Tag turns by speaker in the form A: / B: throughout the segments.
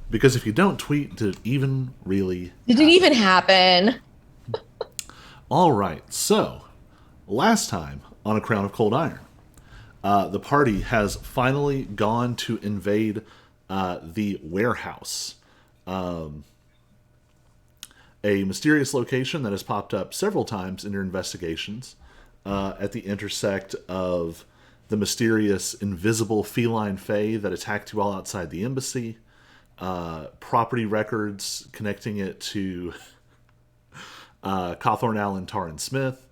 A: Because if you don't tweet, did it even really
B: Did it
A: happen?
B: even happen?
A: All right, so last time on A Crown of Cold Iron, the party has finally gone to invade the warehouse, a mysterious location that has popped up several times in your investigations at the intersect of the mysterious invisible feline fae that attacked you all outside the embassy, property records connecting it to Cawthorn Allen, Taryn Smith,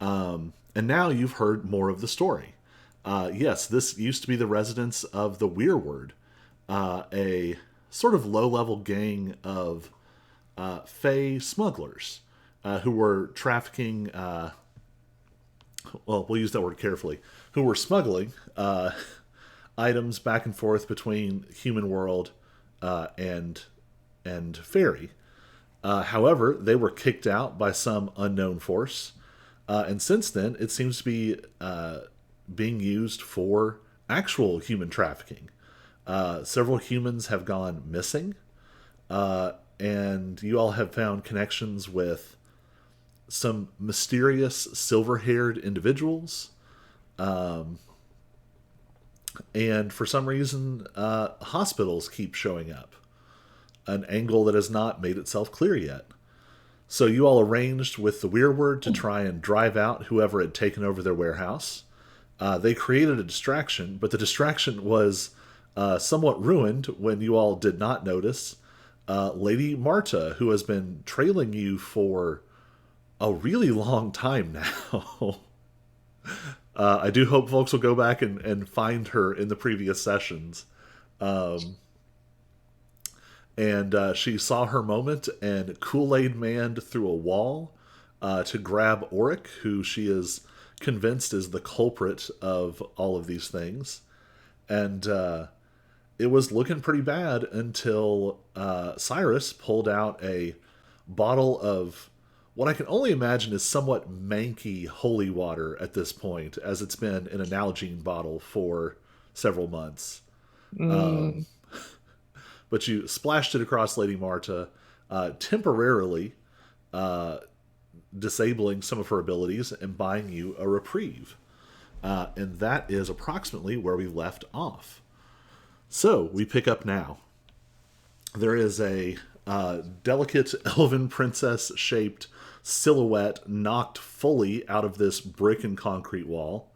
A: and now you've heard more of the story. Yes, this used to be the residence of the Weirwood, a sort of low-level gang of Fey smugglers who were trafficking. Well, we'll use that word carefully. Who were smuggling items back and forth between human world and Faerie. However, they were kicked out by some unknown force, and since then, it seems to be being used for actual human trafficking. Several humans have gone missing, and you all have found connections with some mysterious silver haired individuals. And for some reason, hospitals keep showing up, an angle that has not made itself clear yet. So you all arranged with the Weirwood to try and drive out whoever had taken over their warehouse. They created a distraction, but the distraction was somewhat ruined when you all did not notice Lady Marta, who has been trailing you for a really long time now. I do hope folks will go back and find her in the previous sessions. And she saw her moment and Kool-Aid manned through a wall to grab Auric, who she is convinced is the culprit of all of these things. And it was looking pretty bad until Cyrus pulled out a bottle of what I can only imagine is somewhat manky holy water at this point, as it's been in a Nalgene bottle for several months.
B: Mm.
A: But you splashed it across Lady Marta, temporarily disabling some of her abilities and buying you a reprieve. And that is approximately where we left off. So we pick up now. There is a delicate elven princess shaped silhouette knocked fully out of this brick and concrete wall.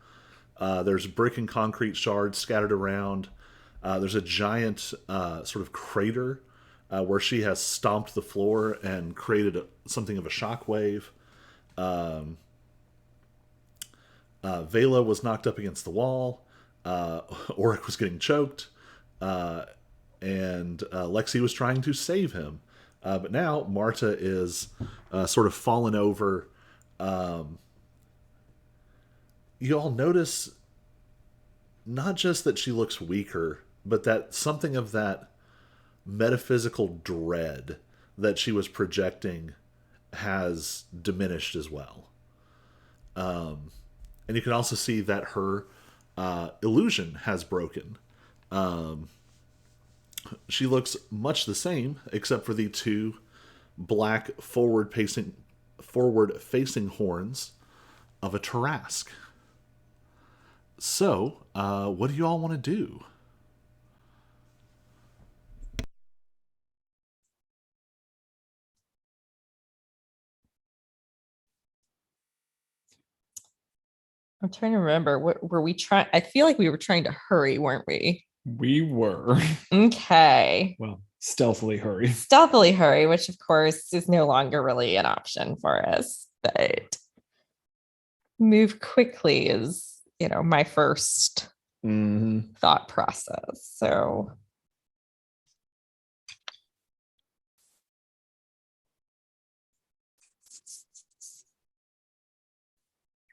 A: There's brick and concrete shards scattered around. There's a giant sort of crater where she has stomped the floor and created something of a shockwave. Vela was knocked up against the wall. Auric was getting choked. And Lexi was trying to save him. But now Marta is sort of fallen over. You all notice not just that she looks weaker, but that something of that metaphysical dread that she was projecting has diminished as well. And you can also see that her illusion has broken. She looks much the same, except for the two black forward facing horns of a Tarrasque. So, what do you all want to do?
B: I'm trying to remember. What were we trying? I feel like we were trying to hurry, weren't we?
C: We were.
B: Okay.
C: Well, stealthily hurry.
B: Stealthily hurry, which of course is no longer really an option for us, but move quickly is, my first thought process. So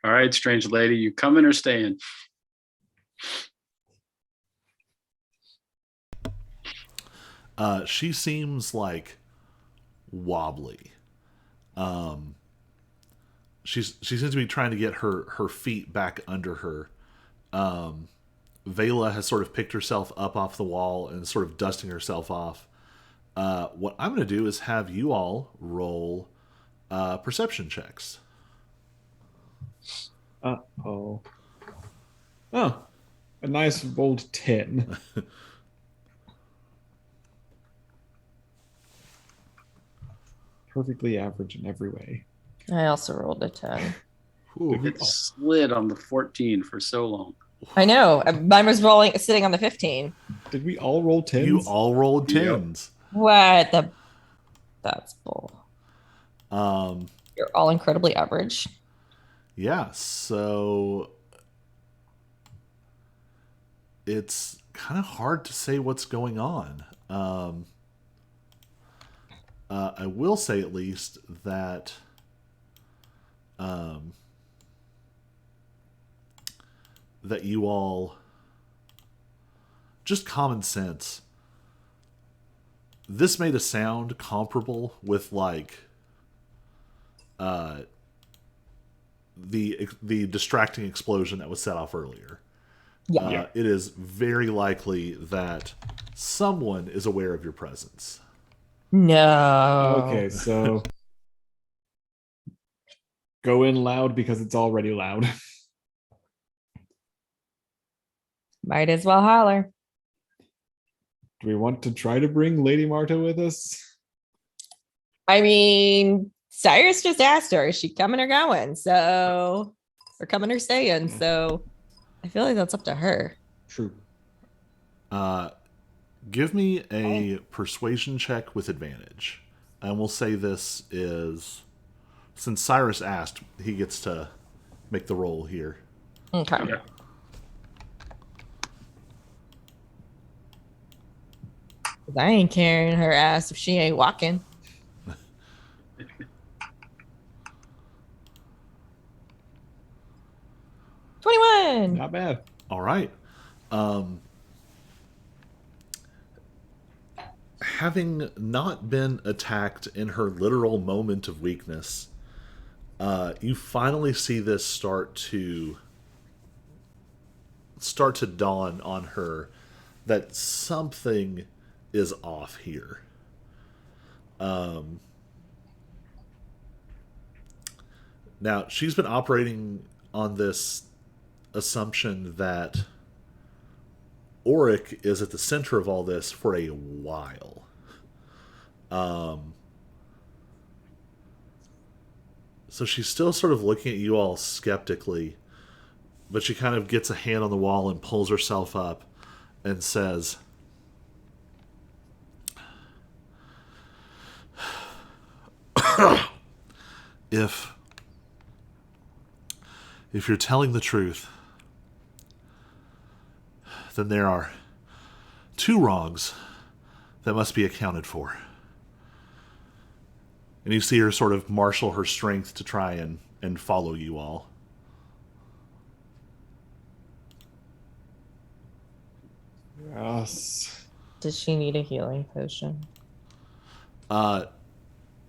D: All right, strange lady, you coming or staying?
A: She seems like wobbly. She seems to be trying to get her feet back under her. Vela has sort of picked herself up off the wall and sort of dusting herself off. What I'm going to do is have you all roll perception checks.
C: Oh, a nice rolled 10. Perfectly average in every way.
B: I also rolled a 10.
A: Ooh.
C: we
D: It slid on the 14 for so long.
B: I know. Mine was sitting on the 15.
C: Did we all roll 10s?
A: You all rolled
D: Yep.
A: 10s.
B: What the? That's bull.
A: Um,
B: You're all incredibly average.
A: yeah, so it's kind of hard to say what's going on. I will say at least that that you all, just common sense, this made a sound comparable with like the distracting explosion that was set off earlier.
B: Yeah.
A: It is very likely that someone is aware of your presence.
B: No.
C: Okay, so go in loud because it's already loud.
B: Might as well holler.
C: Do we want to try to bring Lady Marta with us?
B: I mean, Cyrus just asked her, is she coming or going? So, or coming or staying. So, I feel like that's up to her.
C: True.
A: Give me a persuasion check with advantage. And we'll say this is, since Cyrus asked, he gets to make the roll here.
B: Okay.
D: Yeah.
B: I ain't carrying her ass if she ain't walking. 21.
C: Not bad.
A: All right. Having not been attacked in her literal moment of weakness, you finally see this start to dawn on her that something is off here. Now, she's been operating on this assumption that Auric is at the center of all this for a while. So she's still sort of looking at you all skeptically, but she kind of gets a hand on the wall and pulls herself up and says, if you're telling the truth, then there are two wrongs that must be accounted for. And you see her sort of marshal her strength to try and follow you all.
C: Yes.
B: Does she need a healing potion?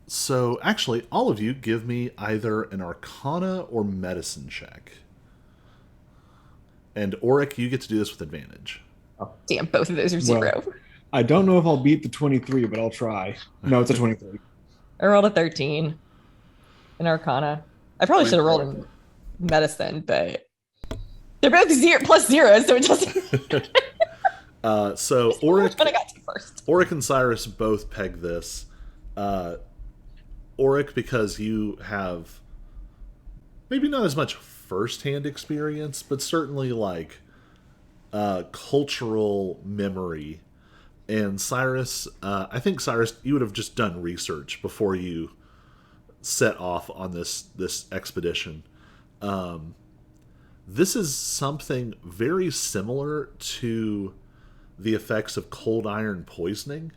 A: So actually, all of you give me either an Arcana or Medicine check. And Auric, you get to do this with advantage.
B: Oh, damn, both of those are 0.
C: I don't know if I'll beat the 23, but I'll try. No, it's a 23.
B: I rolled a 13 in Arcana. I probably should have rolled in Medicine, but they're both plus 0, so it doesn't.
A: So
B: Which one I got to first?
A: Auric and Cyrus both peg this. Auric, because you have maybe not as much first-hand experience, but certainly like cultural memory. And Cyrus, I think Cyrus, you would have just done research before you set off on this expedition. This is something very similar to the effects of cold iron poisoning,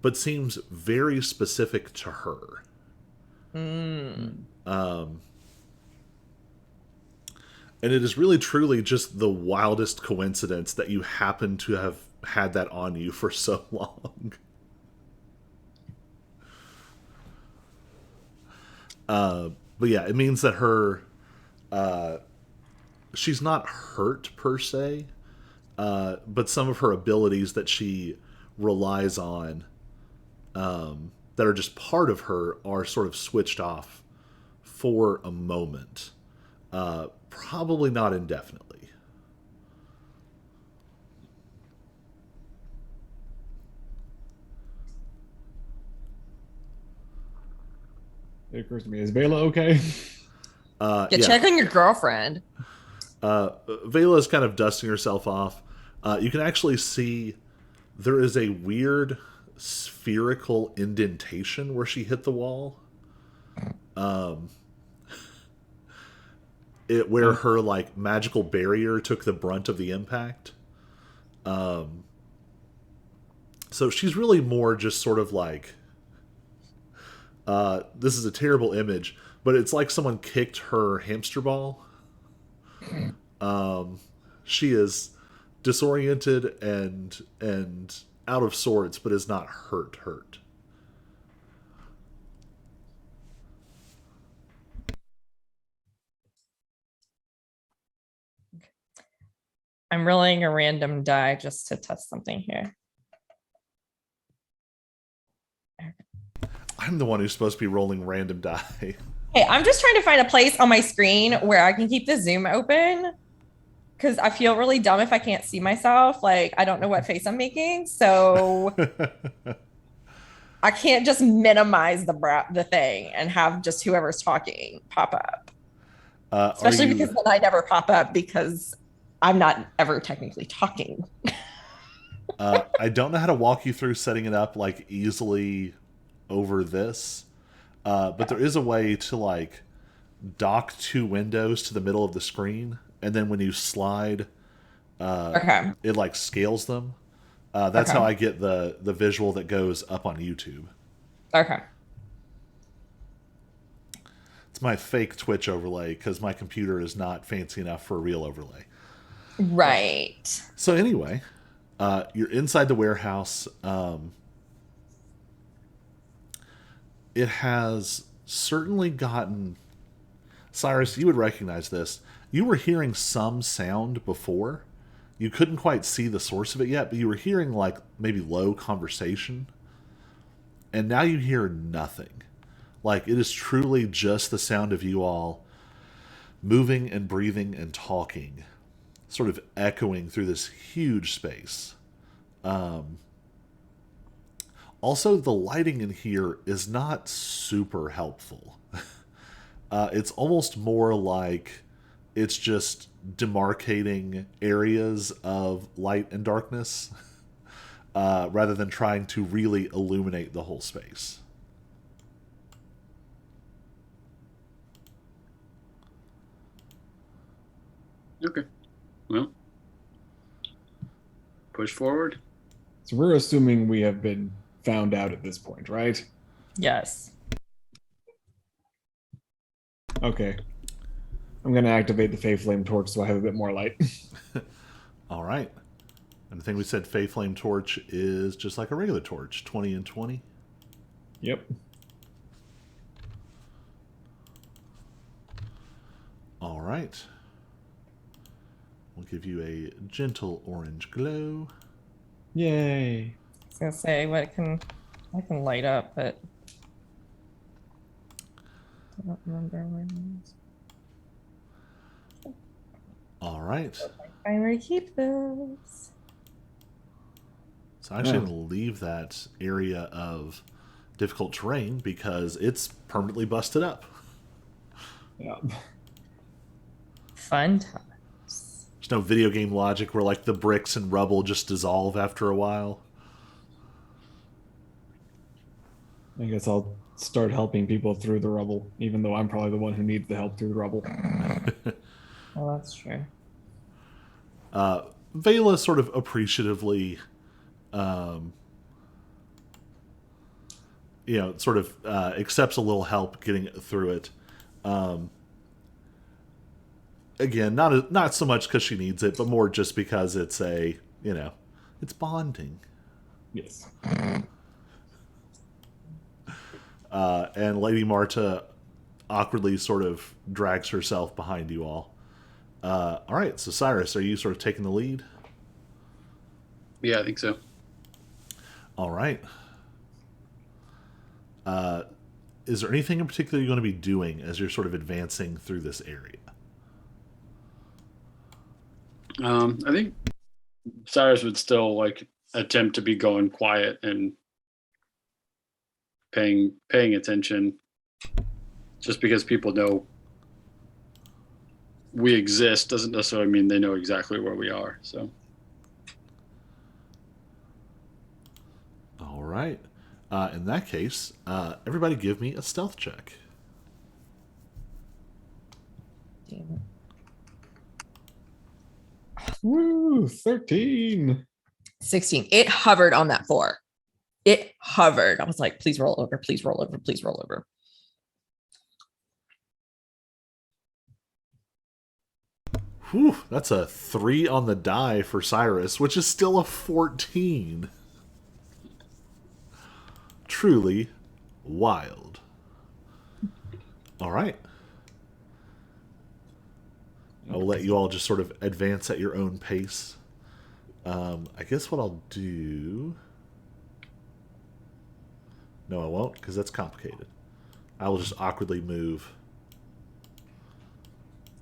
A: but seems very specific to her. And it is really truly just the wildest coincidence that you happen to have had that on you for so long. But yeah, it means that her she's not hurt per se, but some of her abilities that she relies on that are just part of her are sort of switched off for a moment. Probably not indefinitely.
C: It occurs to me, is Vela okay?
B: Check on your girlfriend.
A: Vela is kind of dusting herself off. You can actually see there is a weird spherical indentation where she hit the wall. Where her like magical barrier took the brunt of the impact. So she's really more just sort of like, this is a terrible image, but it's like someone kicked her hamster ball. She is disoriented and out of sorts, but is not hurt.
B: I'm rolling a random die just to test something here.
A: I'm the one who's supposed to be rolling random die.
B: Hey, I'm just trying to find a place on my screen where I can keep the Zoom open because I feel really dumb if I can't see myself. Like, I don't know what face I'm making. So I can't just minimize the thing and have just whoever's talking pop up. Especially because then I never pop up because I'm not ever technically talking.
A: I don't know how to walk you through setting it up like easily over this, but there is a way to like dock two windows to the middle of the screen, and then when you slide, it like scales them. That's how I get the visual that goes up on YouTube.
B: Okay.
A: It's my fake Twitch overlay because my computer is not fancy enough for a real overlay.
B: Right.
A: So anyway, you're inside the warehouse. It has certainly gotten... Cyrus, you would recognize this. You were hearing some sound before. You couldn't quite see the source of it yet, but you were hearing like maybe low conversation. And now you hear nothing. Like, it is truly just the sound of you all moving and breathing and talking, sort of echoing through this huge space. Also, the lighting in here is not super helpful. It's almost more like it's just demarcating areas of light and darkness rather than trying to really illuminate the whole space.
D: Okay. Well, push forward.
C: So we're assuming we have been found out at this point, right?
B: Yes.
C: Okay. I'm going to activate the Fae Flame Torch so I have a bit more light.
A: All right. And I think we said Fae Flame Torch is just like a regular torch, 20 and 20.
C: Yep.
A: All right. We'll give you a gentle orange glow.
C: Yay.
B: I was gonna say I can light up, but I don't remember where it is.
A: All right.
B: Find where to keep those.
A: So I'm actually going to leave that area of difficult terrain because it's permanently busted up.
C: Yeah.
B: Fun times.
A: There's no video game logic where like the bricks and rubble just dissolve after a while.
C: I guess I'll start helping people through the rubble, even though I'm probably the one who needs the help through the rubble.
B: Well, that's true.
A: Vela sort of appreciatively, sort of accepts a little help getting through it. Again, not so much because she needs it, but more just because it's it's bonding.
C: Yes.
A: And Lady Marta awkwardly sort of drags herself behind you all. All right, so Cyrus, are you sort of taking the lead?
D: Yeah, I think so.
A: All right. is there anything in particular you're going to be doing as you're sort of advancing through this area?
D: I think Cyrus would still like attempt to be going quiet and paying attention, just because people know we exist doesn't necessarily mean they know exactly where we are. So,
A: All right. In that case, everybody give me a stealth check.
B: Damn it.
C: Woo, 13.
B: 16. It hovered on that floor. It hovered. I was like, please roll over, please roll over, please roll over.
A: Whew, that's a 3 on the die for Cyrus, which is still a 14. Truly wild. All right. I will let you all just sort of advance at your own pace. I guess what I'll do... No, I won't, because that's complicated. I will just awkwardly move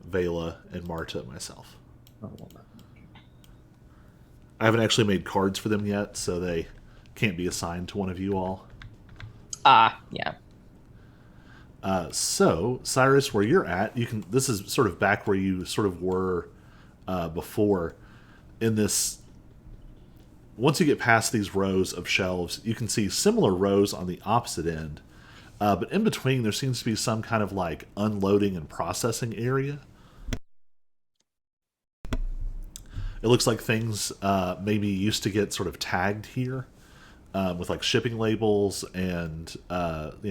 A: Vela and Marta myself. I haven't actually made cards for them yet, so they can't be assigned to one of you all.
B: Yeah.
A: So, Cyrus, where you're at, you can. This is sort of back where you sort of were before. In this, once you get past these rows of shelves, you can see similar rows on the opposite end. But in between, there seems to be some kind of like unloading and processing area. It looks like things maybe used to get sort of tagged here with like shipping labels and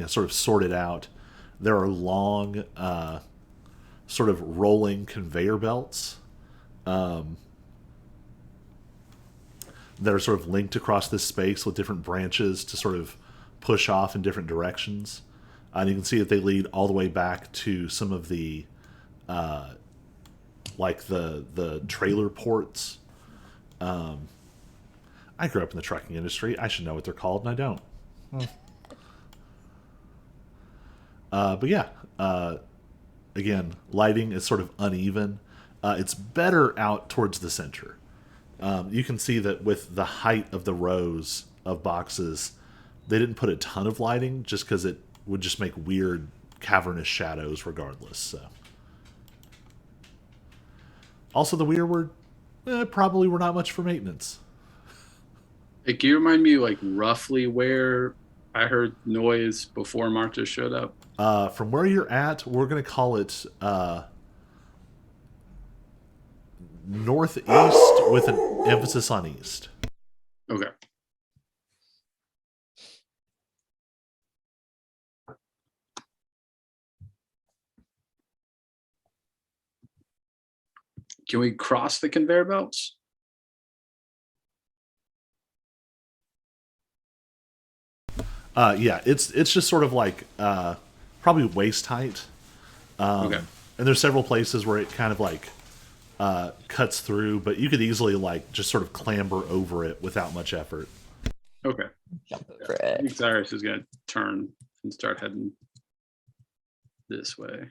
A: sort of sorted out. There are long sort of rolling conveyor belts that are sort of linked across this space with different branches to sort of push off in different directions. And you can see that they lead all the way back to some of the like the trailer ports. I grew up in the trucking industry. I should know what they're called, and I don't. But yeah, again, lighting is sort of uneven. It's better out towards the center. You can see that with the height of the rows of boxes, they didn't put a ton of lighting just because it would just make weird cavernous shadows regardless. So. Also, the weird word, probably were not much for maintenance.
D: hey, can you remind me like roughly where I heard noise before Marta showed up?
A: From where you're at, we're going to call it northeast with an emphasis on east.
D: Okay. Can we cross the conveyor belts?
A: Yeah, it's just sort of like probably waist height.
D: Okay.
A: And there's several places where it kind of like cuts through, but you could easily like just sort of clamber over it without much effort.
D: Okay.
B: Jump over
D: I
B: it.
D: think Cyrus is going to turn and start heading this way.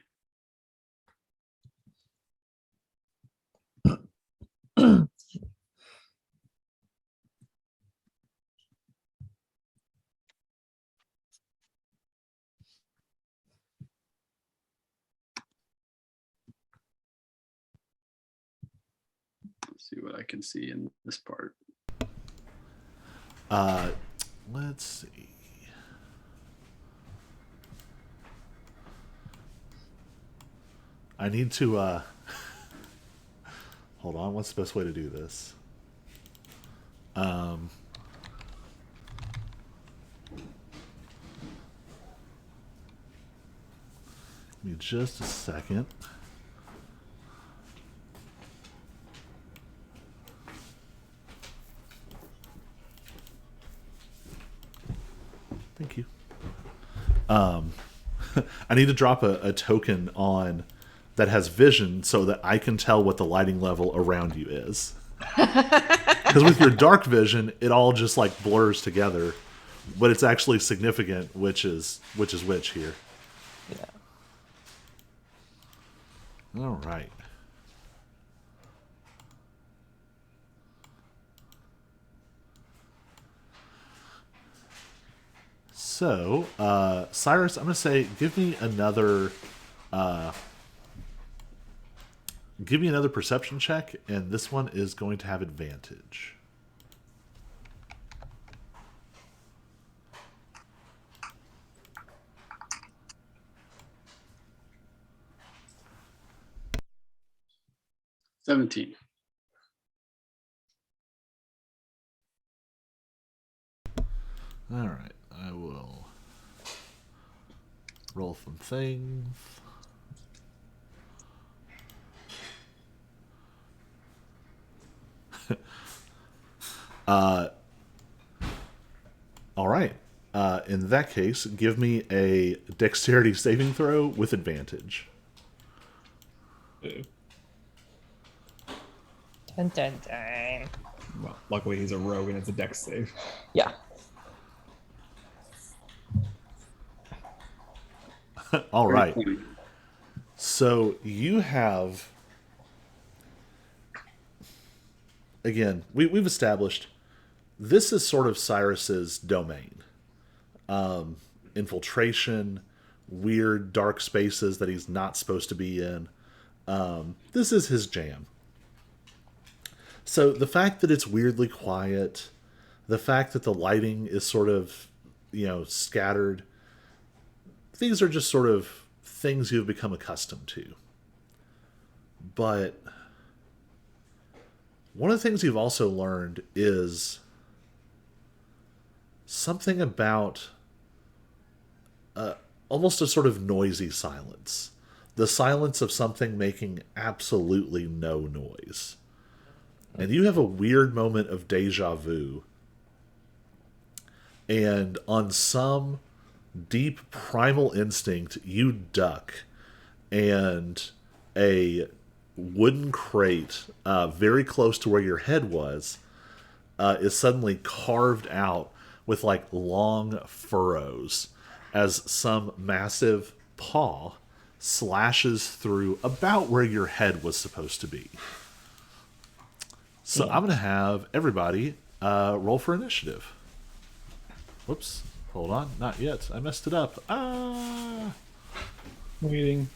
D: Let's see what I can see in this part.
A: Let's see. I need to hold on, what's the best way to do this? Give me just a second. Thank you. I need to drop a token on that has vision so that I can tell what the lighting level around you is. Because with your dark vision, it all just like blurs together. but it's actually significant which is which here.
B: Yeah.
A: All right. So, Cyrus, I'm going to say, give me another perception check, and this one is going to have advantage.
D: $17.
A: All right, I will roll some things. All right. In that case, give me a dexterity saving throw with advantage.
B: Dun, dun, dun.
C: Well, luckily he's a rogue and it's a dex save.
B: Yeah.
A: All right.
D: 20.
A: So you have, again, we've established this is sort of Cyrus's domain. Infiltration, weird dark spaces that he's not supposed to be in. This is his jam. So the fact that it's weirdly quiet, the fact that the lighting is sort of, scattered, these are just sort of things you've become accustomed to. But one of the things you've also learned is something about almost a sort of noisy silence. The silence of something making absolutely no noise. And you have a weird moment of deja vu. And on some deep primal instinct, you duck. And a wooden crate very close to where your head was is suddenly carved out with like long furrows as some massive paw slashes through about where your head was supposed to be. So I'm going to have everybody roll for initiative. Whoops. Hold on. Not yet. I messed it up.
C: Waiting.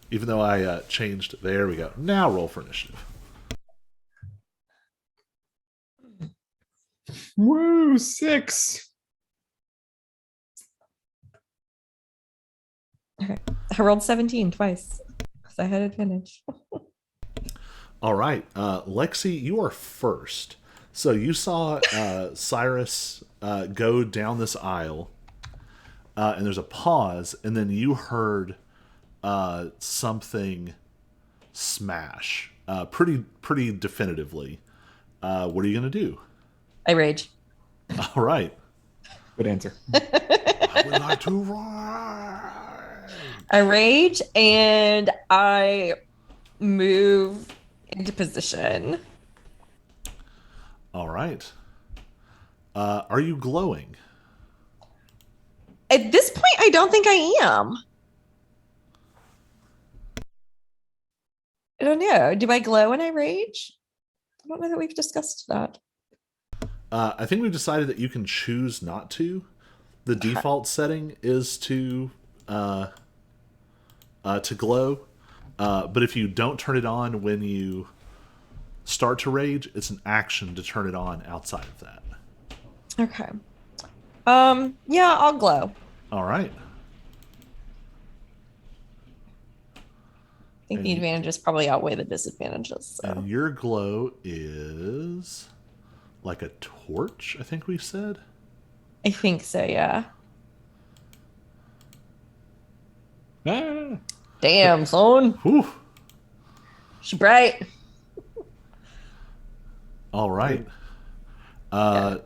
A: Even though I changed. There we go. Now roll for initiative.
C: Woo, 6.
B: Okay. I rolled 17 twice because I had advantage.
A: All right. Lexi, you are first. So you saw Cyrus go down this aisle, and there's a pause, and then you heard something smash pretty definitively. What are you going to do?
B: I rage.
A: All right.
C: Good answer.
A: I would like to ride.
B: I rage and I move into position.
A: All right. Are you glowing?
B: At this point, I don't think I am. I don't know. Do I glow when I rage? I don't know that we've discussed that.
A: I think we've decided that you can choose not to. The default setting is to glow, but if you don't turn it on when you start to rage, it's an action to turn it on outside of that.
B: Okay. Yeah, I'll glow.
A: All right.
B: I think the advantages probably outweigh the disadvantages. So.
A: And your glow is like a torch, I think we said.
B: I think so, yeah.
C: Ah.
B: Damn, son.
A: Whew.
B: She bright.
A: All right.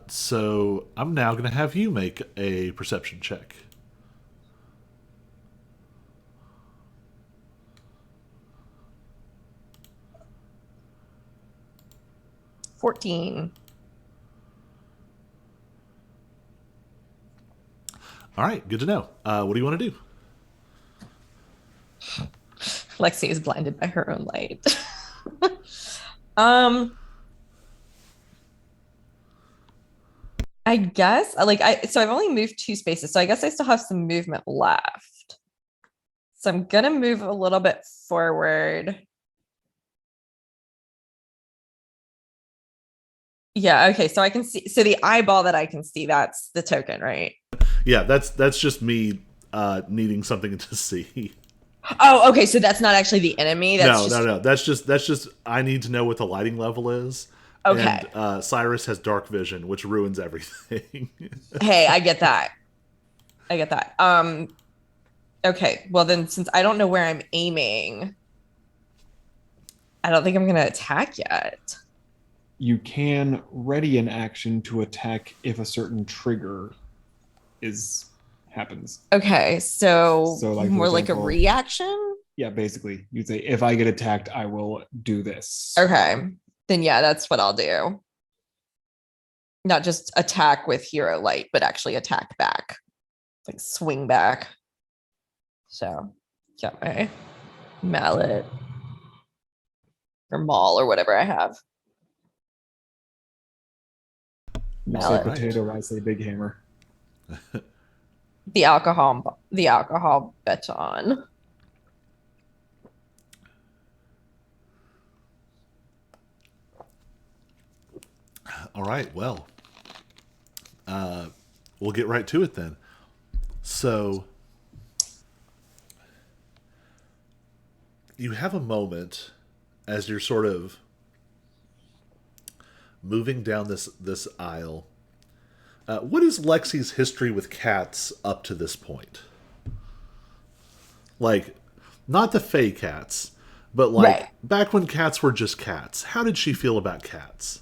A: So I'm now going to have you make a perception check.
B: $14.
A: All right, good to know. What do you want to do?
B: Lexi is blinded by her own light. um, I guess so I've only moved 2 spaces, so I guess I still have some movement left. So I'm gonna move a little bit forward. Yeah, okay, so I can see, so the eyeball that I can see, that's the token, right?
A: Yeah, that's just me needing something to see.
B: Oh, okay, so that's not actually the enemy. That's
A: No. That's just I need to know what the lighting level is.
B: Okay.
A: And Cyrus has dark vision, which ruins everything.
B: Hey, I get that. Okay, well then, since I don't know where I'm aiming, I don't think I'm gonna attack yet.
C: You can ready an action to attack if a certain trigger happens.
B: Okay, so
C: like,
B: more
C: for
B: like a
C: example,
B: reaction?
C: Yeah, basically, you'd say, if I get attacked, I will do this.
B: Okay, then yeah, that's what I'll do. Not just attack with hero light, but actually attack back, like swing back. So, got my mallet or maul or whatever I have.
C: You
B: Mallet.
C: say potato, I say big hammer.
B: The alcohol baton.
A: All right, well, we'll get right to it then. So, you have a moment as you're sort of moving down this aisle. What is Lexi's history with cats up to this point? Like, not the Fae cats, but like
B: Right.
A: back when cats were just cats. How did she feel about cats?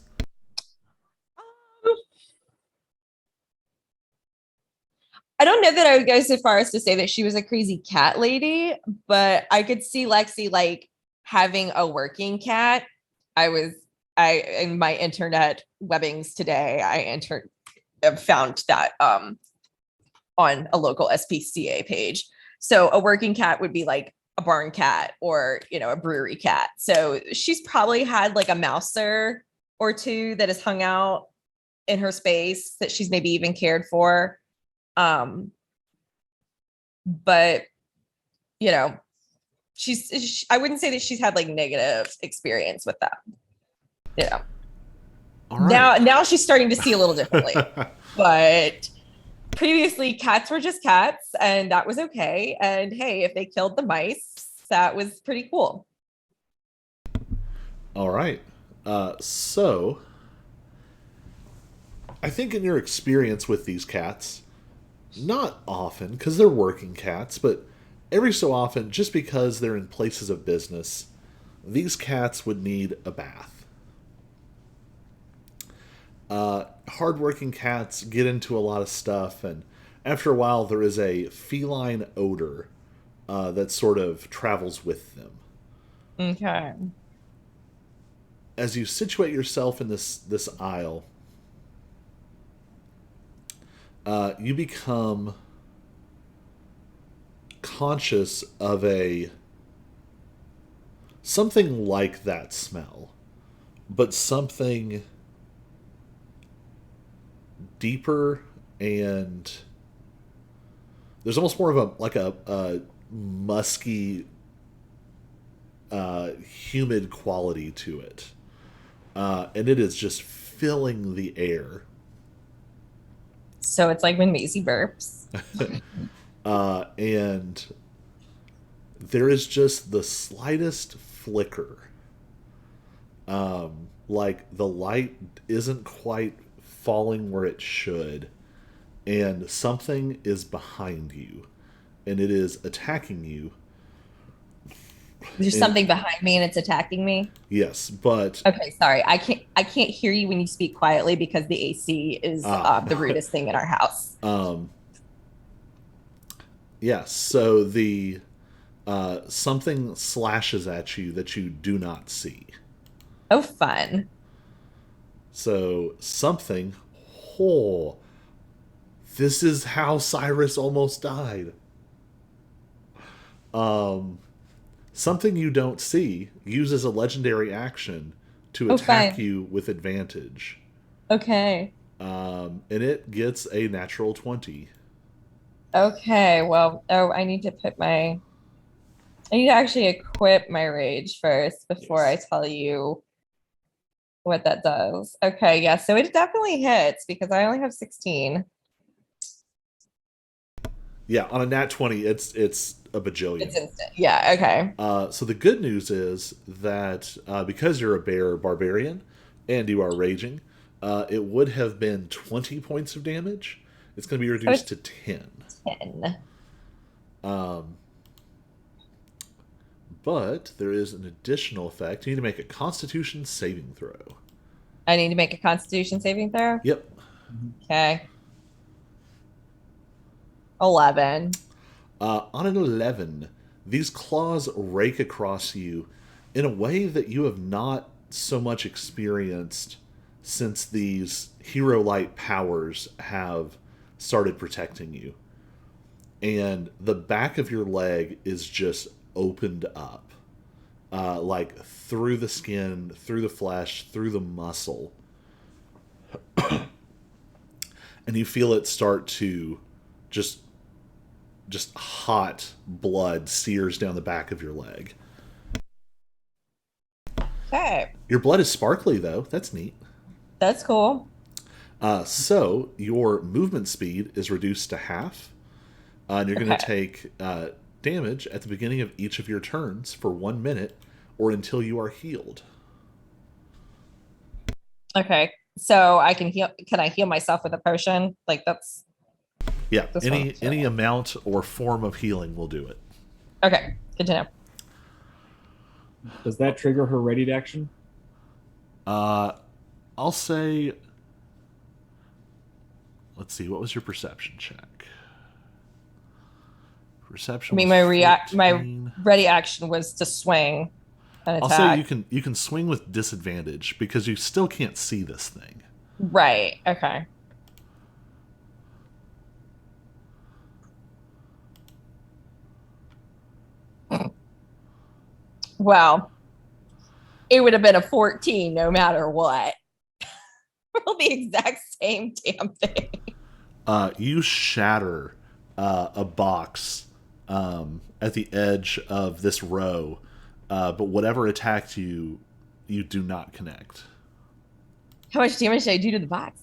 B: I don't know that I would go so far as to say that she was a crazy cat lady, but I could see Lexi like having a working cat. I in my internet webbings today, found that on a local SPCA page. So a working cat would be like a barn cat or, a brewery cat. So she's probably had like a mouser or two that has hung out in her space that she's maybe even cared for. But I wouldn't say that she's had like negative experience with that.
A: All right.
B: Now she's starting to see a little differently. But previously cats were just cats and that was okay. And hey, if they killed the mice, that was pretty cool.
A: All right. So, I think in your experience with these cats, not often, because they're working cats, but every so often, just because they're in places of business, these cats would need a bath. Hardworking cats get into a lot of stuff, and after a while, there is a feline odor that sort of travels with them.
B: Okay.
A: As you situate yourself in this aisle, you become conscious of something like that smell, but something deeper, and there's almost more of a musky, humid quality to it, and it is just filling the air.
B: So it's like when Maisie burps.
A: And there is just the slightest flicker. Like the light isn't quite falling where it should, and something is behind you, and it is attacking you.
B: There's something behind me and it's attacking me.
A: Yes, but
B: okay, sorry. I can't hear you when you speak quietly because the AC is the rudest thing in our house.
A: Yes, so the something slashes at you that you do not see.
B: Oh, fun.
A: So something This is how Cyrus almost died. Something you don't see uses a legendary action to attack
B: fine.
A: you with advantage.
B: Okay.
A: And it gets a natural 20.
B: Okay. Well, I need to actually equip my rage first before I tell you what that does. Okay, yeah, so it definitely hits because I only have 16.
A: Yeah, on a nat 20, it's a bajillion.
B: It's instant. Yeah, okay.
A: So the good news is that because you're a bear barbarian and you are raging, it would have been 20 points of damage. It's going to be reduced to 10.
B: 10.
A: But there is an additional effect. You need to make a Constitution saving throw.
B: I need to make a Constitution saving throw?
A: Yep.
B: Okay. 11.
A: On an 11, these claws rake across you in a way that you have not so much experienced since these hero light powers have started protecting you. And the back of your leg is just opened up. Like through the skin, through the flesh, through the muscle. And you feel it start to just hot blood sears down the back of your leg.
B: Okay.
A: Your blood is sparkly, though. That's neat.
B: That's cool.
A: So your movement speed is reduced to half. And you're going to take damage at the beginning of each of your turns for 1 minute or until you are healed.
B: Okay. So I can heal. Can I heal myself with a potion? Like that's.
A: Yeah,
B: This
A: any amount or form of healing will do it.
B: Okay. Good to know.
C: Does that trigger her ready to action?
A: I'll say, let's see, what was your perception check? Perception.
B: I mean,
A: was
B: my
A: 14.
B: ready action was to swing an
A: I'll
B: attack.
A: say you can swing with disadvantage because you still can't see this thing.
B: Right. Okay. Well, it would have been a 14 no matter what. Roll the exact same damn thing.
A: You shatter a box at the edge of this row, but whatever attacked you, you do not connect.
B: How much damage did I do to the box?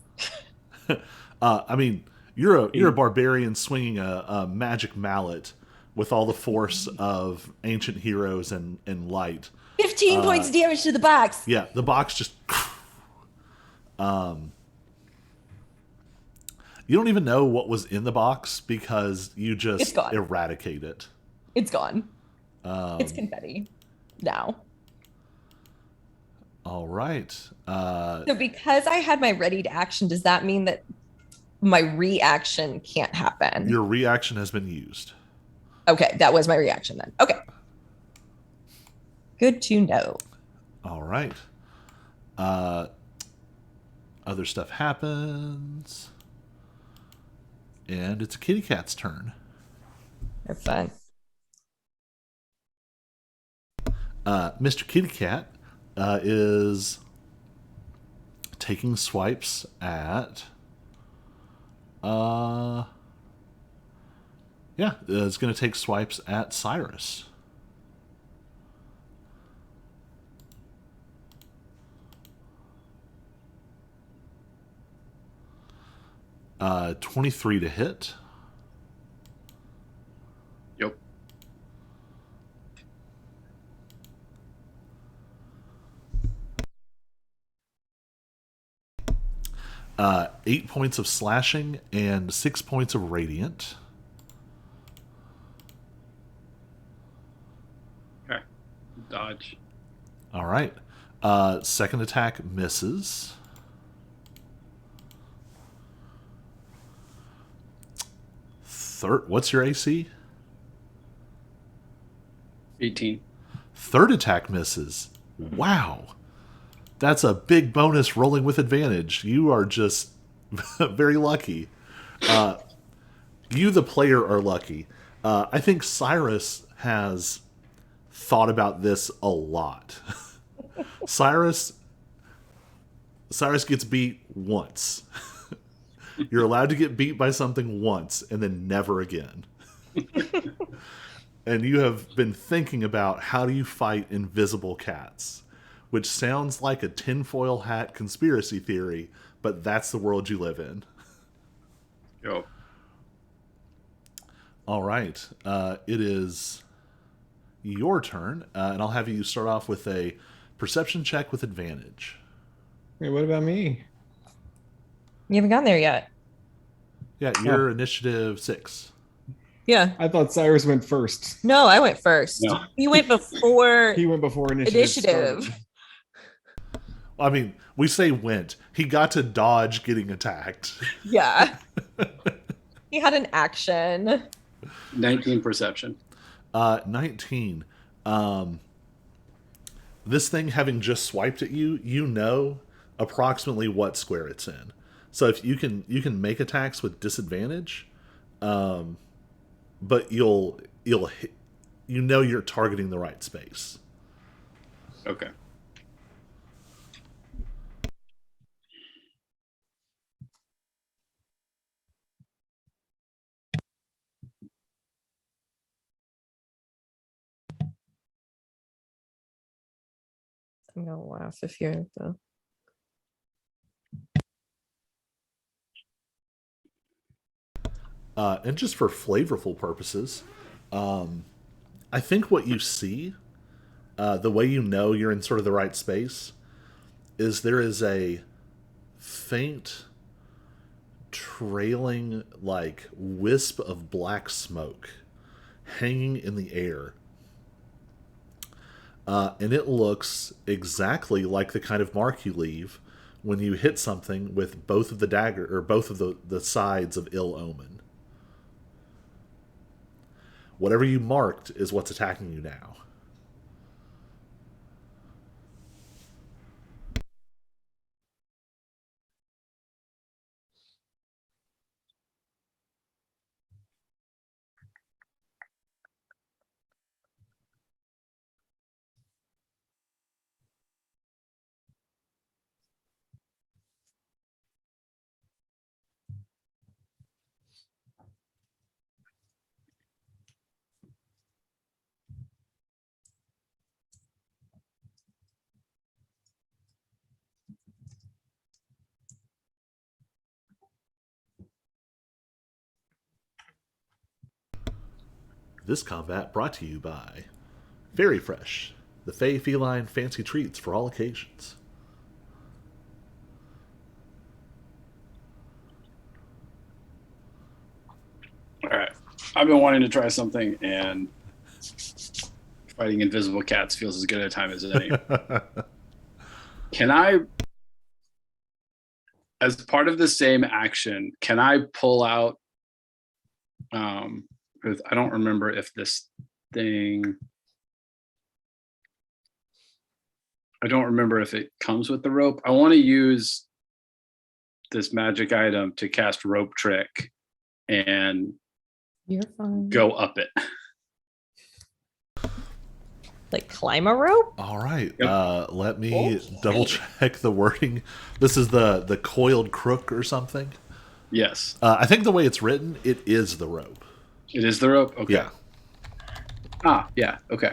A: I mean, you're a barbarian swinging a magic mallet with all the force of ancient heroes and light.
B: 15 points of damage to the box.
A: Yeah, the box just. You don't even know what was in the box because you just eradicate it.
B: It's gone. It's confetti now.
A: All right.
B: So because I had my ready to action, does that mean that my reaction can't happen?
A: Your reaction has been used.
B: Okay, that was my reaction then. Okay. Good to know.
A: All right. Other stuff happens. And it's a kitty cat's turn.
B: They're fun.
A: Mr. Kitty Cat is taking swipes at... it's going to take swipes at Cyrus. Uh, 23 to hit.
D: Yep.
A: Uh, 8 points of slashing and 6 points of radiant.
D: Okay. Dodge.
A: All right. Second attack misses. What's your AC?
D: 18.
A: Third attack misses. Wow. That's a big bonus rolling with advantage. You are just very lucky. You, the player, are lucky. I think Cyrus has thought about this a lot. Cyrus gets beat once. You're allowed to get beat by something once and then never again. And you have been thinking about how do you fight invisible cats, which sounds like a tinfoil hat conspiracy theory, but that's the world you live in.
D: Yo.
A: All right. It is your turn, and I'll have you start off with a perception check with advantage.
C: Wait, what about me?
B: You haven't gotten there yet.
A: Yeah, you're initiative 6.
B: Yeah.
C: I thought Cyrus went first.
B: No, I went first.
D: No.
B: You went before
C: He went before initiative.
B: initiative.
C: Started.
A: I mean, we say went. He got to dodge getting attacked.
B: Yeah. He had an action.
D: 19 perception.
A: 19. This thing having just swiped at you, you know approximately what square it's in. So if you can make attacks with disadvantage, but you'll hit, you know you're targeting the right space.
D: Okay.
B: I'm gonna laugh if you're the
A: And just for flavorful purposes, I think what you see, the way you know you're in sort of the right space, is there is a faint, trailing, like, wisp of black smoke hanging in the air. And it looks exactly like the kind of mark you leave when you hit something with both of the dagger or both of the sides of ill omen. Whatever you marked is what's attacking you now. This combat brought to you by Faerie Fresh, the Fae feline fancy treats for all occasions.
D: All right. I've been wanting to try something, and fighting invisible cats feels as good a time as any. Can I, as part of the same action, can I pull out? Because I don't remember if this thing. I don't remember if it comes with the rope. I want to use this magic item to cast rope trick and
B: you're fine.
D: go up it.
B: Like climb a rope?
A: All right.
D: Yep.
A: Let me double check the wording. This is the coiled crook or something.
D: Yes.
A: I think the way it's written, it is the rope.
D: It is the rope? Okay.
A: Yeah.
D: Ah, yeah. Okay.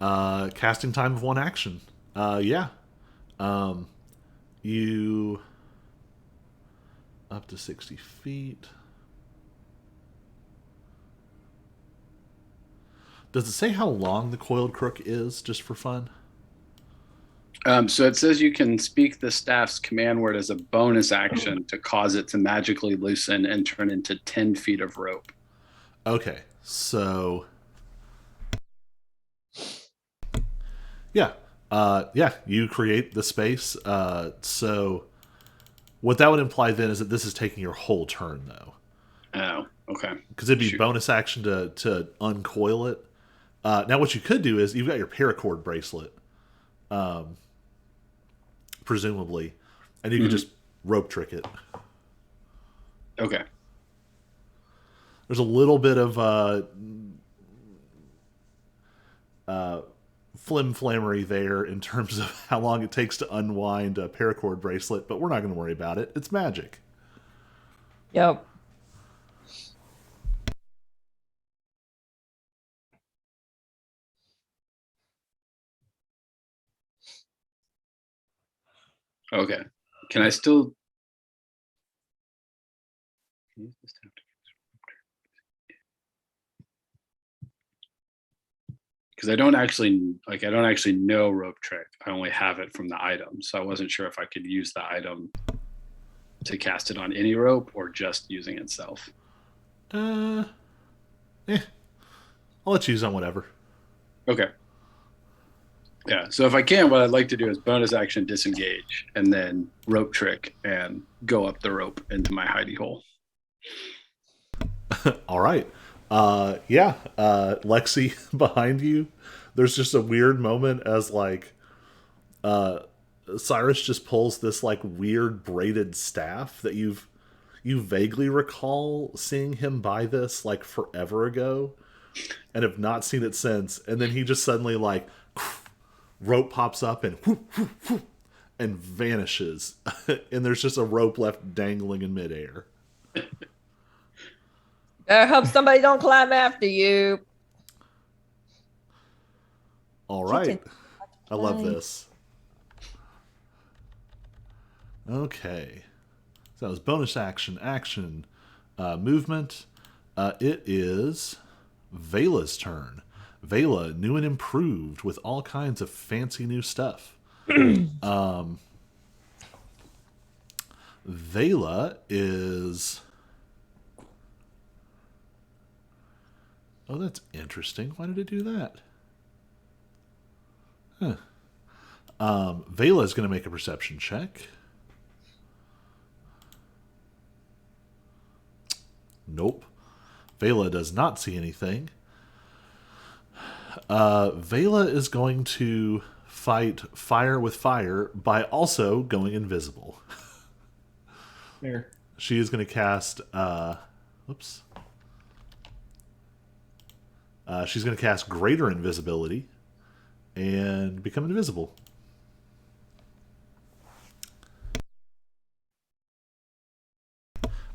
A: Casting time of one action. Yeah. You up to 60 feet. Does it say how long the coiled crook is, just for fun?
D: So it says you can speak the staff's command word as a bonus action to cause it to magically loosen and turn into 10 feet of rope.
A: Okay, so yeah, you create the space. So what that would imply then is that this is taking your whole turn, though.
D: Oh, okay.
A: Because it'd be
D: Shoot.
A: bonus action to uncoil it. Now, what you could do is you've got your paracord bracelet. presumably, and you can just rope trick it.
D: Okay.
A: There's a little bit of flim-flammery there in terms of how long it takes to unwind a paracord bracelet, but we're not going to worry about it. It's magic.
B: Yep.
D: Okay. Can I still because I don't actually know rope trick. I only have it from the item, so I wasn't sure if I could use the item to cast it on any rope or just using itself.
A: I'll let you use on whatever.
D: Okay. Yeah. So if I can, what I'd like to do is bonus action disengage and then rope trick and go up the rope into my hidey hole.
A: All right. Lexi behind you. There's just a weird moment as like Cyrus just pulls this like weird braided staff that you vaguely recall seeing him buy this like forever ago and have not seen it since. And then he just suddenly like rope pops up and and vanishes. And there's just a rope left dangling in midair.
B: I hope somebody don't climb after you.
A: All right. I love this. Okay. So that was bonus action, movement. It is Vela's turn. Vela, new and improved with all kinds of fancy new stuff. Vela is... Oh, that's interesting. Why did it do that? Huh. Vela is going to make a perception check. Nope. Vela does not see anything. Vela is going to fight fire with fire by also going invisible.
C: There.
A: She is going to cast... she's going to cast Greater Invisibility and become invisible.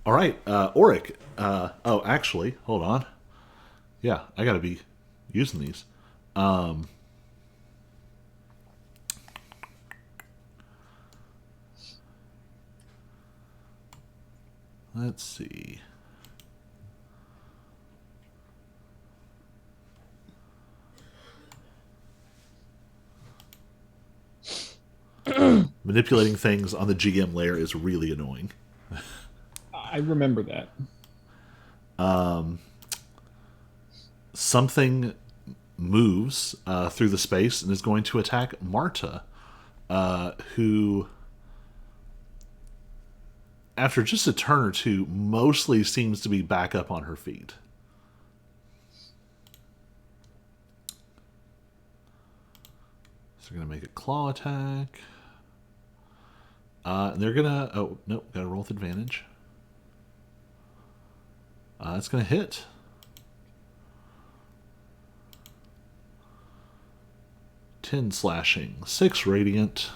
A: All right, Auric. Actually, hold on. Yeah, I got to be using these. Let's see. Manipulating things on the GM layer is really annoying.
C: I remember that.
A: Something moves through the space and is going to attack Marta, who, after just a turn or two, mostly seems to be back up on her feet. So we're going to make a claw attack. And they're going to... Oh, nope, got to roll with advantage. It's going to hit. Ten slashing, 6 radiant.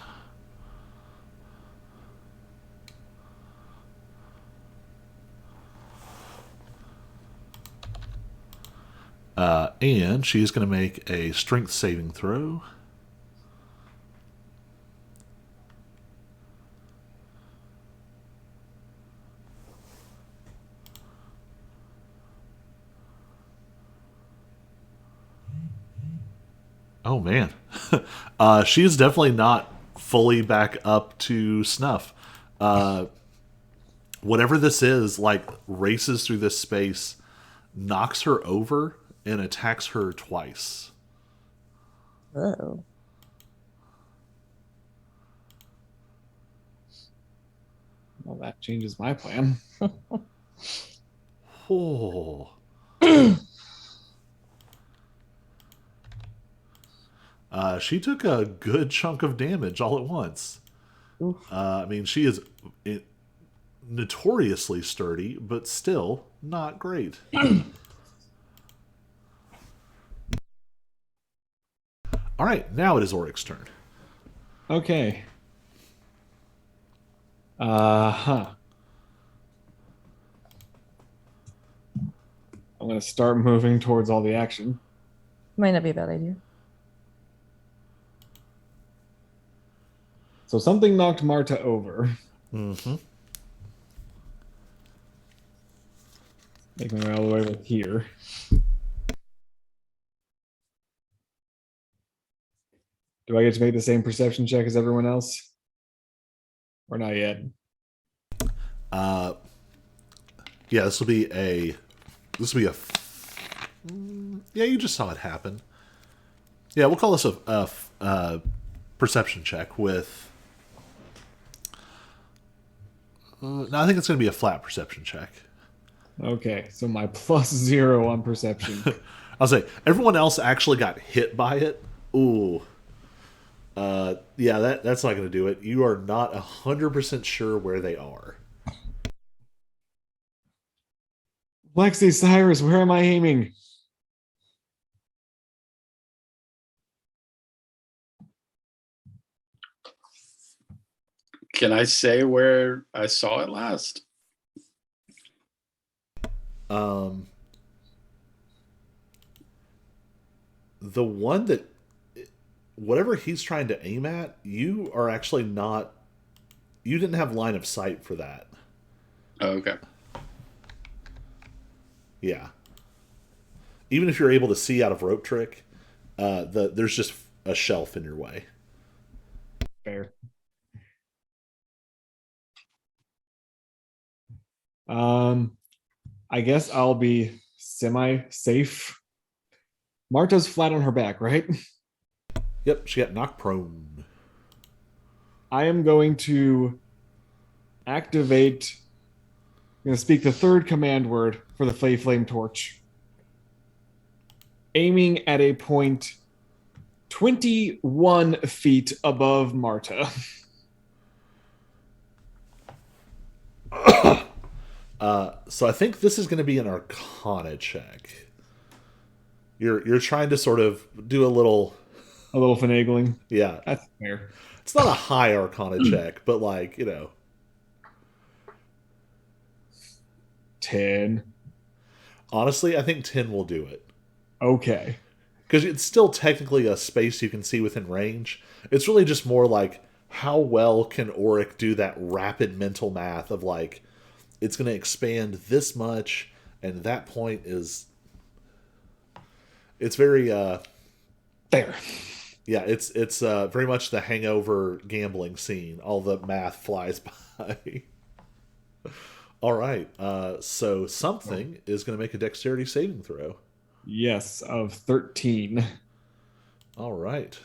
A: And she's going to make a strength saving throw. Oh, man. She is definitely not fully back up to snuff. Whatever this is, like, races through this space, knocks her over, and attacks her twice.
B: Oh.
C: Well, that changes my plan.
A: Oh. She took a good chunk of damage all at once. I mean, she is notoriously sturdy, but still not great. All right, now it is Oric's turn.
C: Okay. I'm going to start moving towards all the action.
B: Might not be a bad idea.
C: So something knocked Marta over.
A: Mm-hmm.
C: Make my way all the way over here. Do I get to make the same perception check as everyone else? Or not yet?
A: Yeah, this will be a. Yeah, you just saw it happen. Yeah, we'll call this a perception check with. No, I think it's going to be a flat perception check.
C: Okay, so my +0 on perception.
A: I'll say everyone else actually got hit by it. Ooh. Yeah, that's not going to do it. You are not 100% sure where they are.
C: Lexi, Cyrus, where am I aiming?
D: Can I say where I saw it last?
A: The one that, whatever he's trying to aim at, you are actually not. You didn't have line of sight for that.
D: Oh, okay.
A: Yeah. Even if you're able to see out of rope trick, there's just a shelf in your way.
C: Fair. I guess I'll be semi-safe. Marta's flat on her back, right?
A: Yep, she got knocked prone.
C: I am going to activate. I'm going to speak the third command word for the Flame Torch. Aiming at a point 21 feet above Marta.
A: So I think this is going to be an Arcana check. You're trying to sort of do a little
C: finagling.
A: Yeah.
C: That's fair.
A: It's not a high Arcana check, but
C: 10.
A: Honestly, I think 10 will do it.
C: Okay.
A: Because it's still technically a space you can see within range. It's really just more like, how well can Auric do that rapid mental math of it's going to expand this much, and that point is... It's very...
C: There.
A: Yeah, it's very much the Hangover gambling scene. All the math flies by. All right, so something is going to make a dexterity saving throw.
C: Yes, of 13.
A: All right.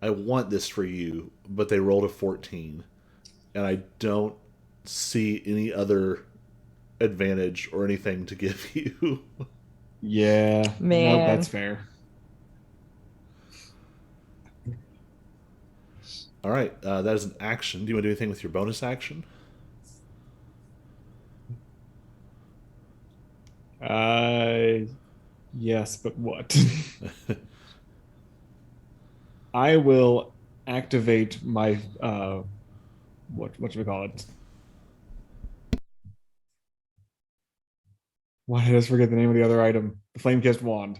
A: I want this for you, but they rolled a 14. And I don't see any other advantage or anything to give you.
C: Yeah.
B: Man.
C: Nope, that's fair.
A: All right, that is an action. Do you want to do anything with your bonus action?
C: Yes, but what? I will activate my what should we call it? Why did I just forget the name of the other item? The Flamekist wand.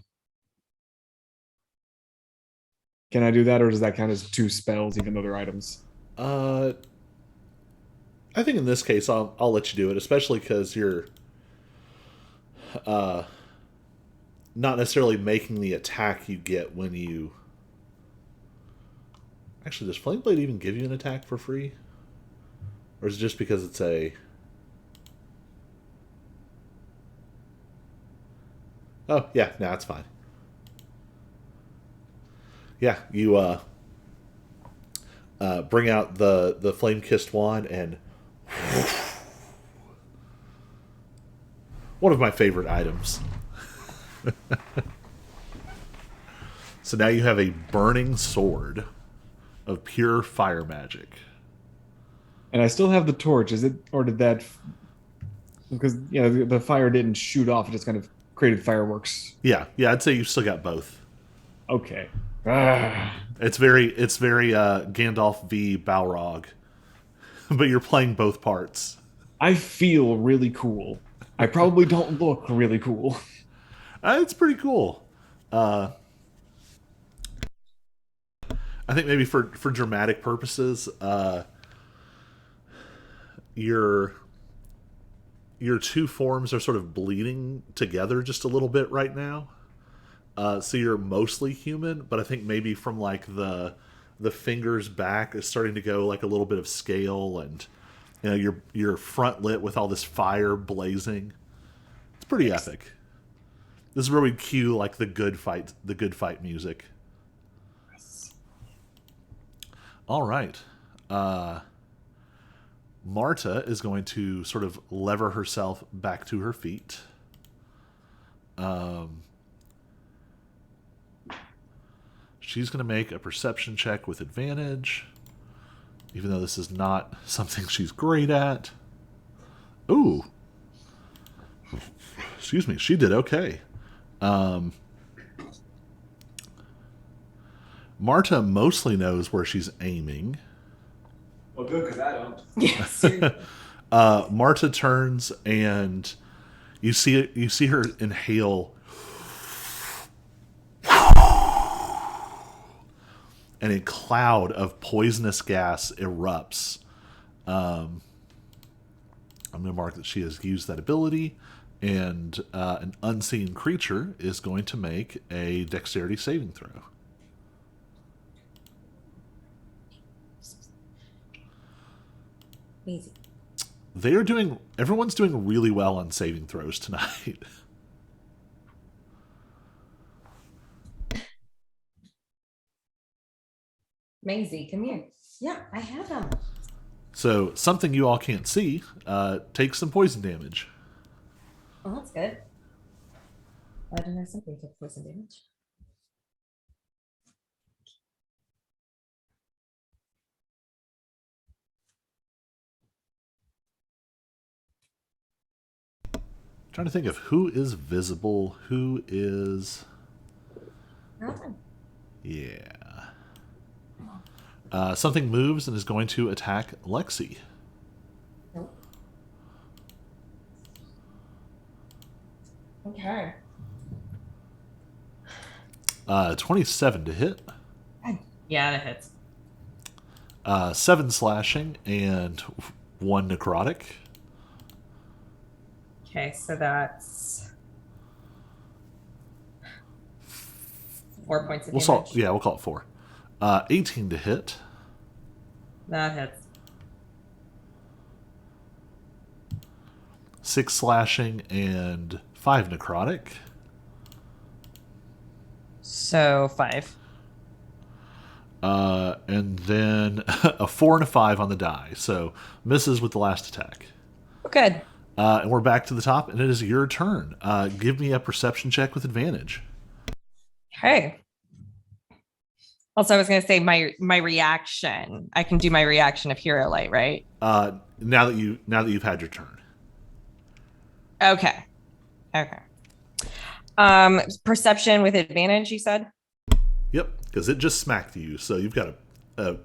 C: Can I do that, or does that count as 2 spells, even though they're items?
A: I think in this case I'll let you do it, especially because you're not necessarily making the attack you get when you... Actually, does Flameblade even give you an attack for free? Or is it just because it's a... Oh, yeah, no, it's fine. Yeah, you bring out the flame-kissed wand, and one of my favorite items. So now you have a burning sword of pure fire magic.
C: And I still have the torch. Is it, or did that? Because the fire didn't shoot off; it just kind of created fireworks.
A: Yeah, I'd say you've still got both.
C: Okay. Ah.
A: It's very Gandalf v Balrog, but you're playing both parts.
C: I feel really cool. I probably don't look really cool.
A: It's pretty cool. I think maybe for dramatic purposes, your two forms are sort of bleeding together just a little bit right now. So you're mostly human, but I think maybe from like the fingers back is starting to go like a little bit of scale, and you're front lit with all this fire blazing. It's pretty epic. This is where we cue like the good fight music. All right. Marta is going to sort of lever herself back to her feet. She's going to make a perception check with advantage, even though this is not something she's great at. Ooh. Excuse me. She did okay. Marta mostly knows where she's aiming.
C: Well, good, because I don't.
B: Yes.
A: Marta turns, and you see her inhale, and a cloud of poisonous gas erupts. I'm going to mark that she has used that ability, and an unseen creature is going to make a dexterity saving throw.
B: Easy.
A: Everyone's doing really well on saving throws tonight.
B: Maisie, come here. Yeah, I have them.
A: So something you all can't see takes some poison damage.
B: Oh, that's good. I didn't know something took poison damage.
A: Trying to think of who is visible, who is...
B: Nothing.
A: Yeah. Something moves and is going to attack Lexi.
B: Nope. Okay.
A: 27 to hit.
B: Yeah, that hits.
A: 7 slashing and 1 necrotic.
B: Okay, so that's 4 points of damage.
A: We'll call it 4. 18 to hit.
B: That hits.
A: 6 slashing and 5 necrotic.
B: So 5.
A: And then a 4 and a 5 on the die. So misses with the last attack.
B: Good.
A: And we're back to the top, and it is your turn. Give me a perception check with advantage.
B: Okay. Also, I was going to say my reaction. I can do my reaction of hero light, right?
A: Now that you've had your turn.
B: Okay. Perception with advantage, you said?
A: Yep, because it just smacked you, so you've got a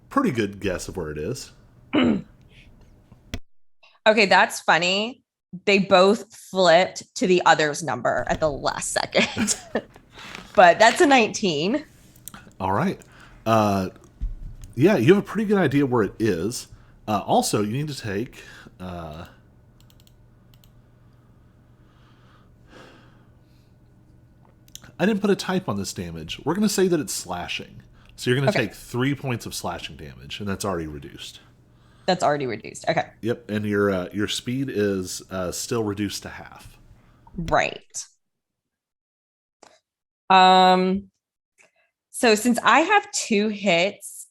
A: pretty good guess of where it is.
B: Okay, that's funny. They both flipped to the other's number at the last second. But that's a 19.
A: All right. Yeah, you have a pretty good idea where it is. Also, you need to take... I didn't put a type on this damage. We're going to say that it's slashing. So you're going to take 3 points of slashing damage, and that's already reduced.
B: That's already reduced. Okay.
A: Yep, and your speed is still reduced to half.
B: Right. So since I have 2 hits,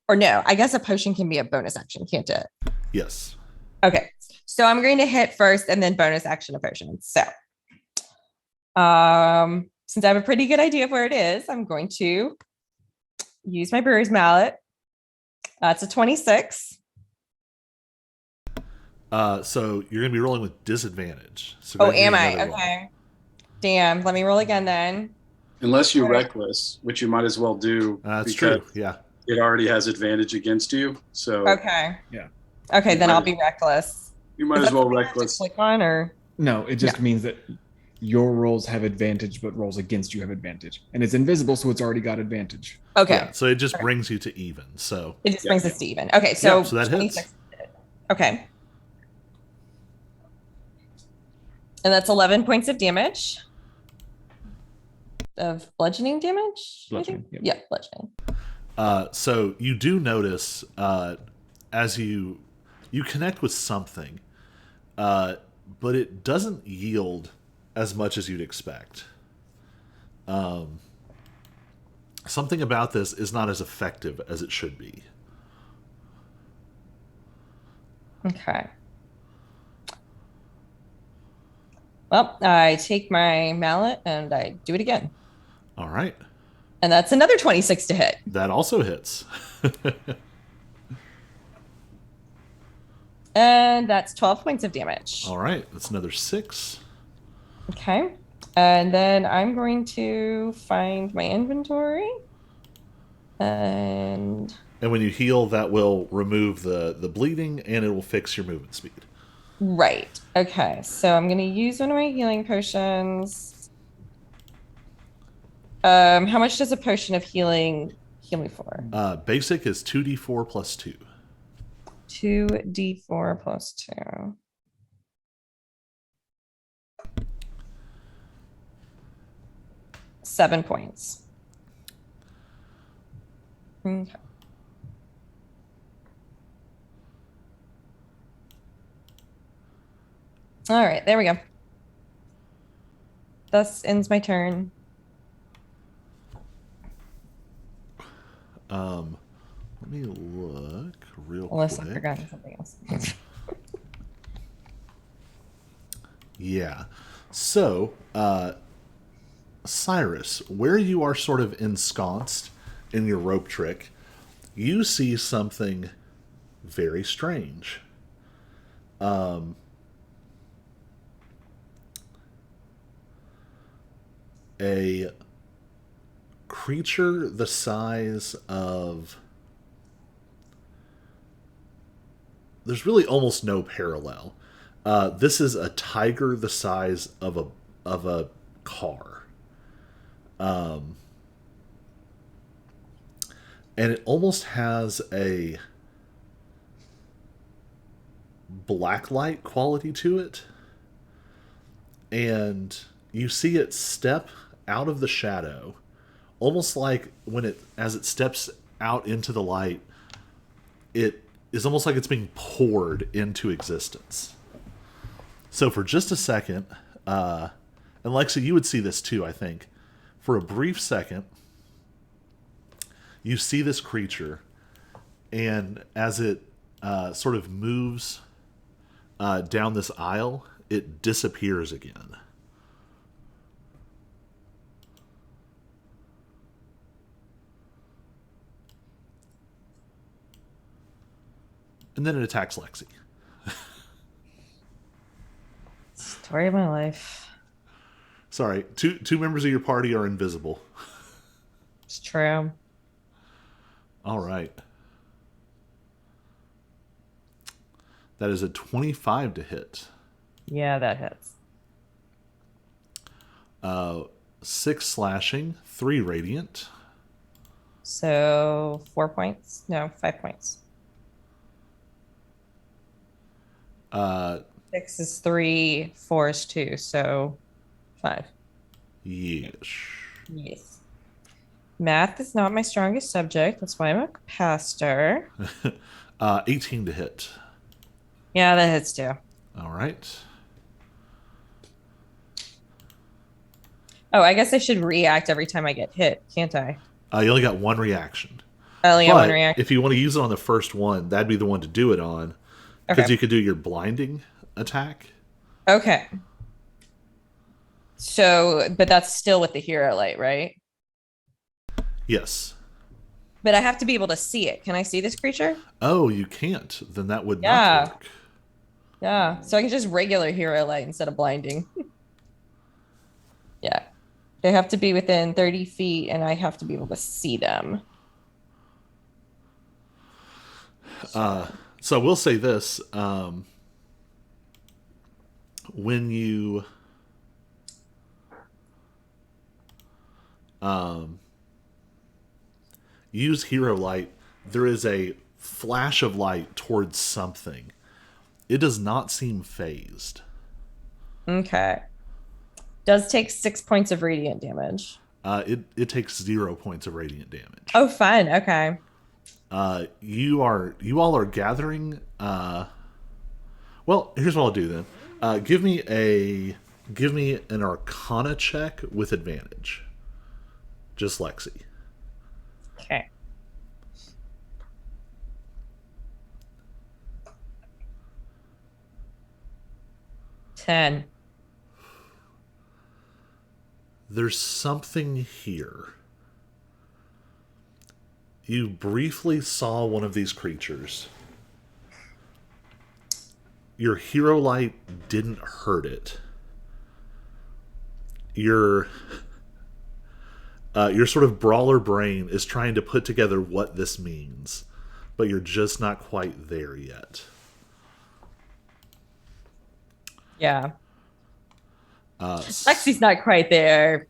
B: or no, I guess a potion can be a bonus action, can't it?
A: Yes.
B: Okay. So I'm going to hit first and then bonus action a potion. So since I have a pretty good idea of where it is, I'm going to use my brewer's mallet. That's a 26.
A: So you're going to be rolling with disadvantage. So go
B: Oh,
A: ahead and
B: am
A: give me
B: I?
A: another roll.
B: Okay. Damn. Let me roll again then.
D: Unless you're
B: All right.
D: reckless, which you might as well do.
A: That's
D: because
A: true. Yeah.
D: It already has advantage against you. So
B: Okay.
C: Yeah.
B: Okay,
D: You
B: then
D: might-
B: I'll be reckless.
D: you might
B: Is
D: as
B: that
D: well
B: something I have to
D: reckless.
B: click on or
C: No, it just means that your rolls have advantage, but rolls against you have advantage. And it's invisible, so it's already got advantage.
B: okay.
A: Yeah. So it just
B: Okay.
A: brings you to even. So
B: It just
D: Yeah.
B: brings us to even. Okay, so,
A: Yeah, so that hits.
B: 26. Okay. And that's 11 points of damage. Of bludgeoning damage? I think?
C: Bludgeoning, yep.
B: Yeah, bludgeoning.
A: so you do notice as you connect with something, but it doesn't yield as much as you'd expect. Something about this is not as effective as it should be.
B: Okay. Well, I take my mallet and I do it again.
A: All right.
B: And that's another 26 to hit.
A: That also hits.
B: And that's 12 points of damage.
A: All right. That's another 6.
B: Okay. And then I'm going to find my inventory. And
A: And when you heal, that will remove the bleeding and it will fix your movement speed.
B: right. Okay. So I'm going to use one of my healing potions. How much does a potion of healing heal me for?
A: Basic is 2d4 plus 2.
B: 2d4 plus 2. Seven points. Okay. All right, there we go. Thus ends my turn.
A: Let me look real
B: Unless
A: quick.
B: I've forgotten something else.
A: Yeah. So, Cyrus, where you are sort of ensconced in your rope trick, you see something very strange. A creature the size of... There's really almost no parallel. This is a tiger the size of a car. And it almost has a blacklight quality to it. And you see it step out of the shadow, almost like as it steps out into the light, it is almost like it's being poured into existence. So for just a second, and Lexa, you would see this too, I think. For a brief second, you see this creature, and as it sort of moves down this aisle, it disappears again. And then it attacks Lexi.
B: Story of my life.
A: Sorry, two members of your party are invisible.
B: It's true.
A: All right. That is a 25 to hit.
B: Yeah, that hits.
A: 6 slashing, 3 radiant.
B: So 4 points. No, 5 points. 6 is 3, 4 is 2, so 5.
A: Yes.
B: Yes. Math is not my strongest subject. That's why I'm a caster.
A: 18 to hit.
B: Yeah, that hits too.
A: All right.
B: Oh, I guess I should react every time I get hit, can't I?
A: You only got one reaction.
B: I only got one
A: But
B: reaction.
A: if you want to use it on the first one, that'd be the one to do it on. Because
B: Okay.
A: you could do your blinding attack.
B: Okay. So, but that's still with the hero light, right?
A: Yes.
B: But I have to be able to see it. Can I see this creature?
A: Oh, you can't. Then that would not
B: Yeah.
A: work.
B: Yeah. So I can just regular hero light instead of blinding. Yeah. They have to be within 30 feet and I have to be able to see them.
A: So I will say this. When you use hero light, there is a flash of light towards something. It does not seem phased.
B: Okay. Does take 6 points of radiant damage.
A: It takes 0 points of radiant damage.
B: Oh, fun. Okay.
A: You all are gathering. Well, here's what I'll do then. Give me an Arcana check with advantage. Just Lexi.
B: Okay. Ten.
A: There's something here. You briefly saw one of these creatures. Your hero light didn't hurt it. Your sort of brawler brain is trying to put together what this means, but you're just not quite there yet.
B: Yeah. Lexi's not quite there.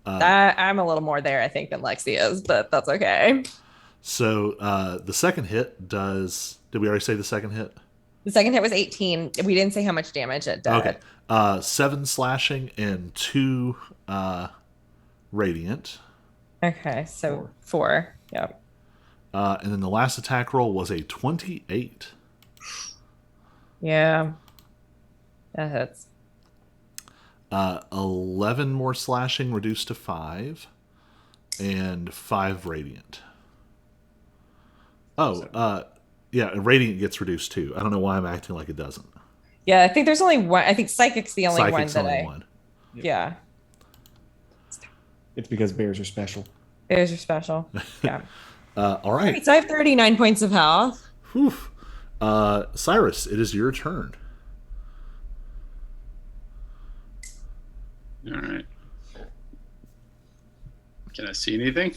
B: I'm a little more there, I think, than Lexi is, but that's okay.
A: So the second hit does. Did we already say the second hit?
B: The second hit was 18. We didn't say how much damage it did.
A: Okay. 7 slashing and 2 radiant.
B: Okay, so 4. Yep.
A: And then the last attack roll was a 28.
B: Yeah. That hits.
A: 11 more slashing reduced to 5. And 5 radiant. Oh, yeah, radiant gets reduced too. I don't know why I'm acting like it doesn't.
B: Yeah, I think there's only one. I think Psychic's the only
A: Psychic's
B: one that
A: only
B: I.
A: one.
B: Yeah.
C: It's because bears are special.
B: Bears are special. Yeah.
A: All right.
B: Wait, so I have 39 points of health.
A: Whew. Cyrus, it is your turn.
D: All right. Can I see anything?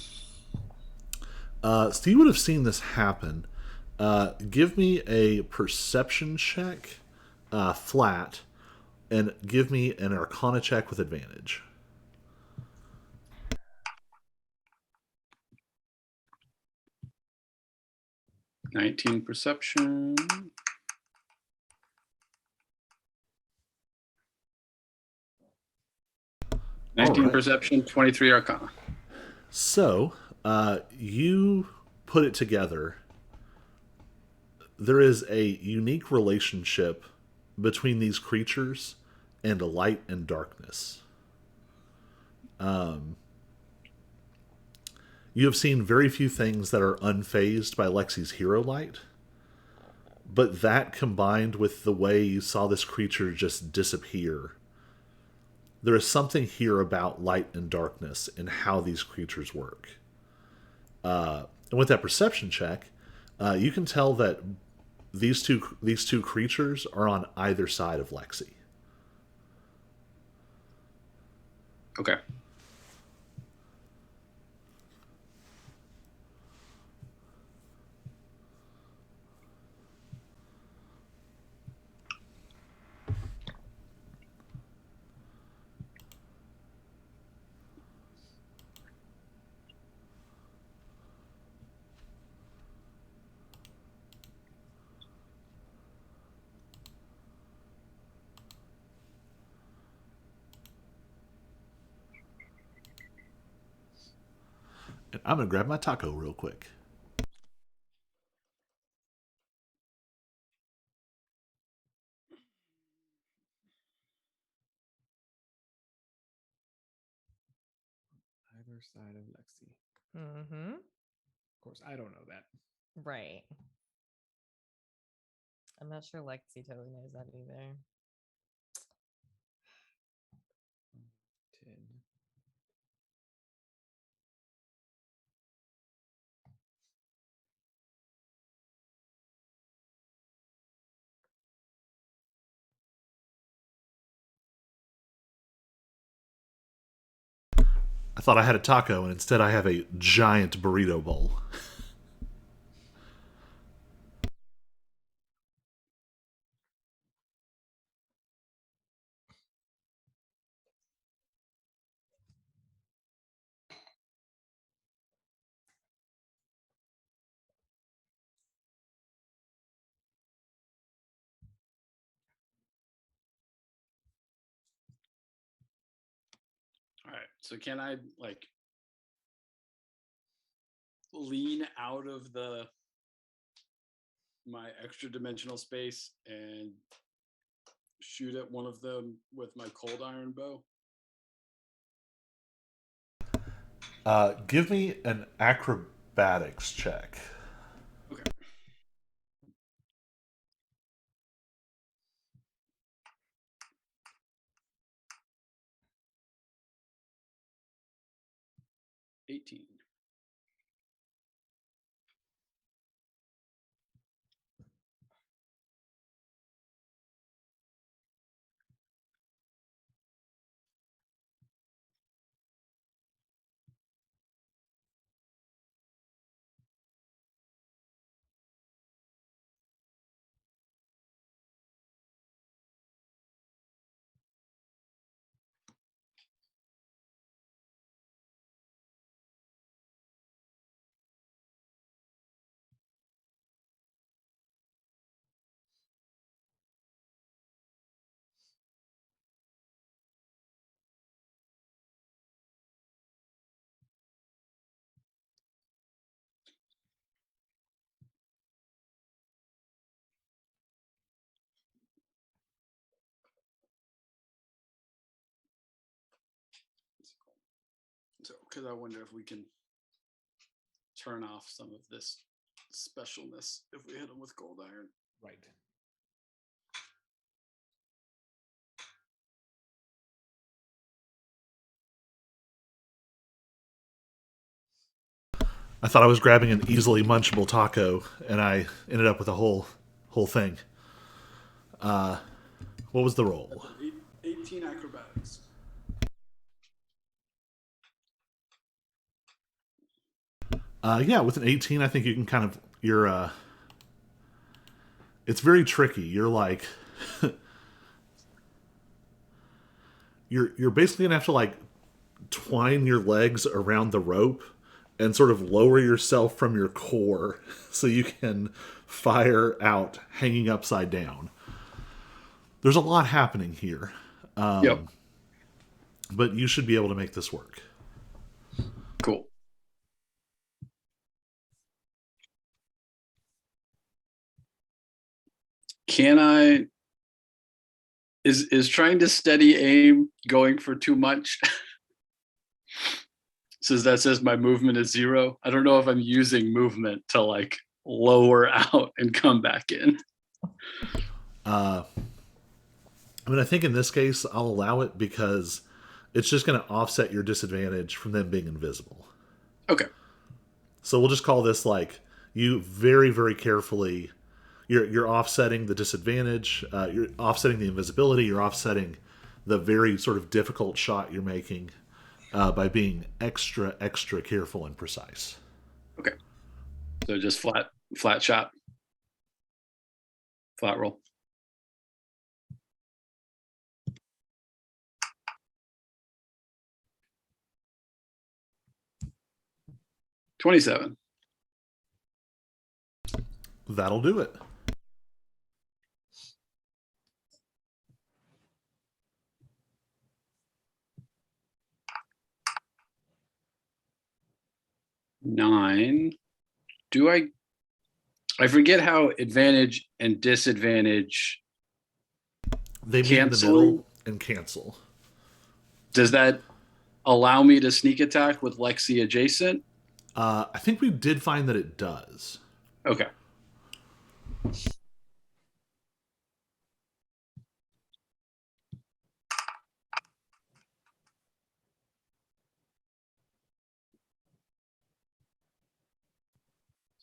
A: So you would have seen this happen. Give me a perception check, flat, and give me an Arcana check with advantage.
D: 19 perception. Nineteen
A: right.
D: perception, 23 Arcana.
A: So, you put it together. There is a unique relationship between these creatures and light and darkness. You have seen very few things that are unfazed by Lexi's hero light, but that combined with the way you saw this creature just disappear, there is something here about light and darkness and how these creatures work. And with that perception check, you can tell that these two creatures are on either side of Lexi.
D: Okay.
A: And I'm going to grab my taco real quick.
C: side of Lexi.
B: Mm-hmm.
C: Of course, I don't know that.
B: Right. I'm not sure Lexi totally knows that either.
C: 10.
A: I thought I had a taco, and instead I have a giant burrito bowl.
D: All right. So can I like lean out of my extra dimensional space and shoot at one of them with my cold iron bow?
A: Give me an acrobatics check.
D: Okay. $18. So, because I wonder if we can turn off some of this specialness if we hit them with cold iron.
C: Right.
A: I thought I was grabbing an easily munchable taco, and I ended up with a whole thing. What was the roll?
D: 18 acrobatics.
A: Yeah, with an 18, I think you can kind of it's very tricky. You're like you're basically gonna have to like twine your legs around the rope and sort of lower yourself from your core so you can fire out hanging upside down. There's a lot happening here.
D: Yep.
A: But you should be able to make this work.
D: Cool. Can I is trying to steady aim going for too much? Says my movement is 0. I don't know if I'm using movement to like lower out and come back in.
A: I mean, I think in this case I'll allow it because it's just going to offset your disadvantage from them being invisible.
D: Okay.
A: So we'll just call this like you very, very carefully. You're offsetting the disadvantage. You're offsetting the invisibility. You're offsetting the very sort of difficult shot you're making by being extra, extra careful and precise.
D: Okay. So just flat shot, flat roll. $27.
A: That'll do it.
D: $9. Do I forget how advantage and disadvantage
A: They meet in the
D: cancel?
A: middle and cancel.
D: Does that allow me to sneak attack with Lexi adjacent?
A: I think we did find that it does.
D: Okay.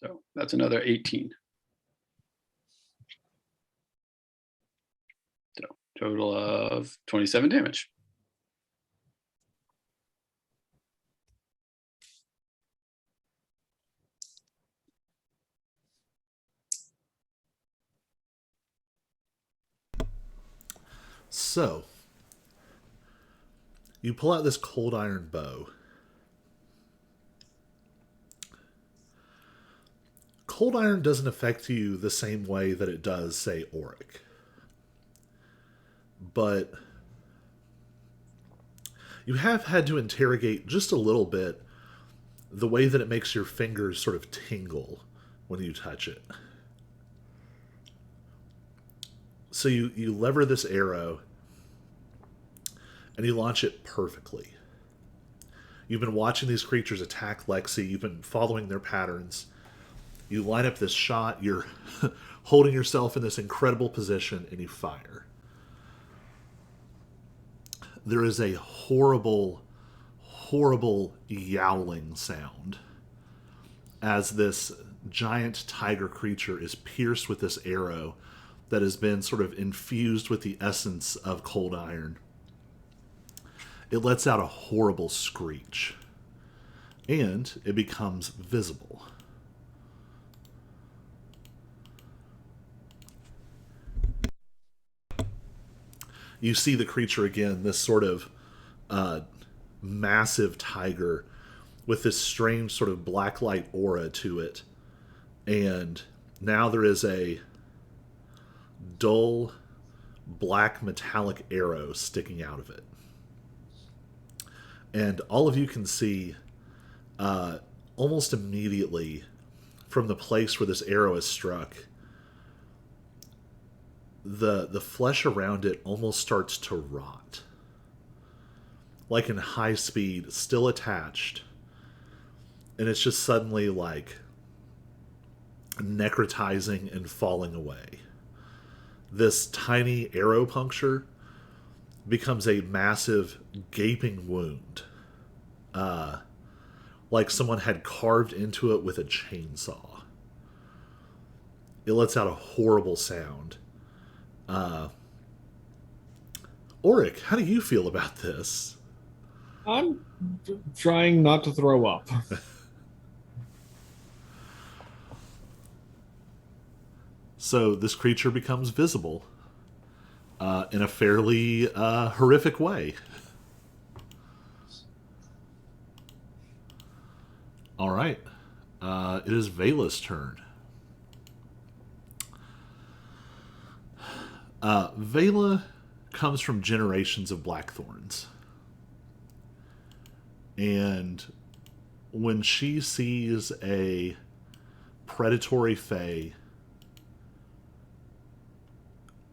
D: So that's another 18. So total of 27 damage.
A: So, you pull out this cold iron bow. Cold iron doesn't affect you the same way that it does, say, auric. But you have had to interrogate just a little bit the way that it makes your fingers sort of tingle when you touch it. So you lever this arrow and you launch it perfectly. You've been watching these creatures attack Lexi. You've been following their patterns. You line up this shot. You're holding yourself in this incredible position and you fire. There is a horrible, horrible yowling sound as this giant tiger creature is pierced with this arrow that has been sort of infused with the essence of cold iron. It lets out a horrible screech, and it becomes visible. You see the creature again, this sort of massive tiger with this strange sort of black light aura to it. And now there is a dull black metallic arrow sticking out of it. And all of you can see almost immediately from the place where this arrow is struck, the flesh around it almost starts to rot. Like in high speed, still attached. And it's just suddenly like necrotizing and falling away. This tiny arrow puncture becomes a massive gaping wound. Like someone had carved into it with a chainsaw. It lets out a horrible sound. Auric, how do you feel about this?
C: I'm trying not to throw up.
A: So this creature becomes visible in a fairly horrific way. All right. It is Vela's turn. Vela comes from generations of Blackthorns. And when she sees a predatory fae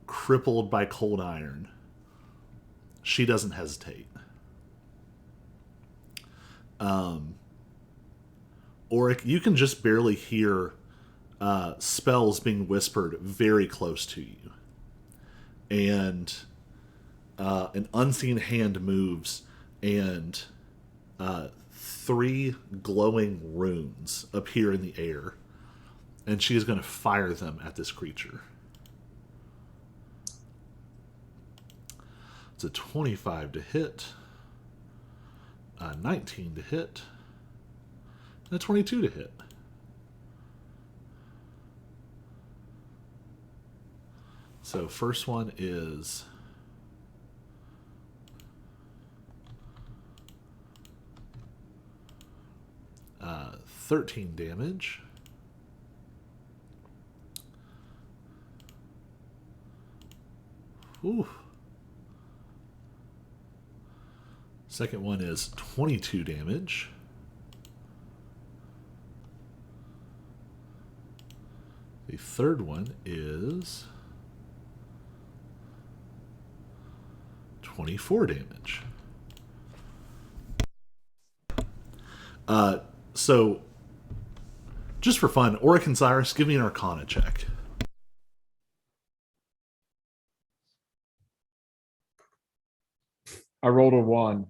A: crippled by cold iron, she doesn't hesitate. Auric, you can just barely hear spells being whispered very close to you. And an unseen hand moves, and 3 glowing runes appear in the air. And she is going to fire them at this creature. It's a 25 to hit, a 19 to hit, and a 22 to hit. So first one is 13 damage. Ooh. Second one is 22 damage. The third one is 24 damage. So, just for fun, Auric and Cyrus, give me an Arcana check.
C: I rolled a 1.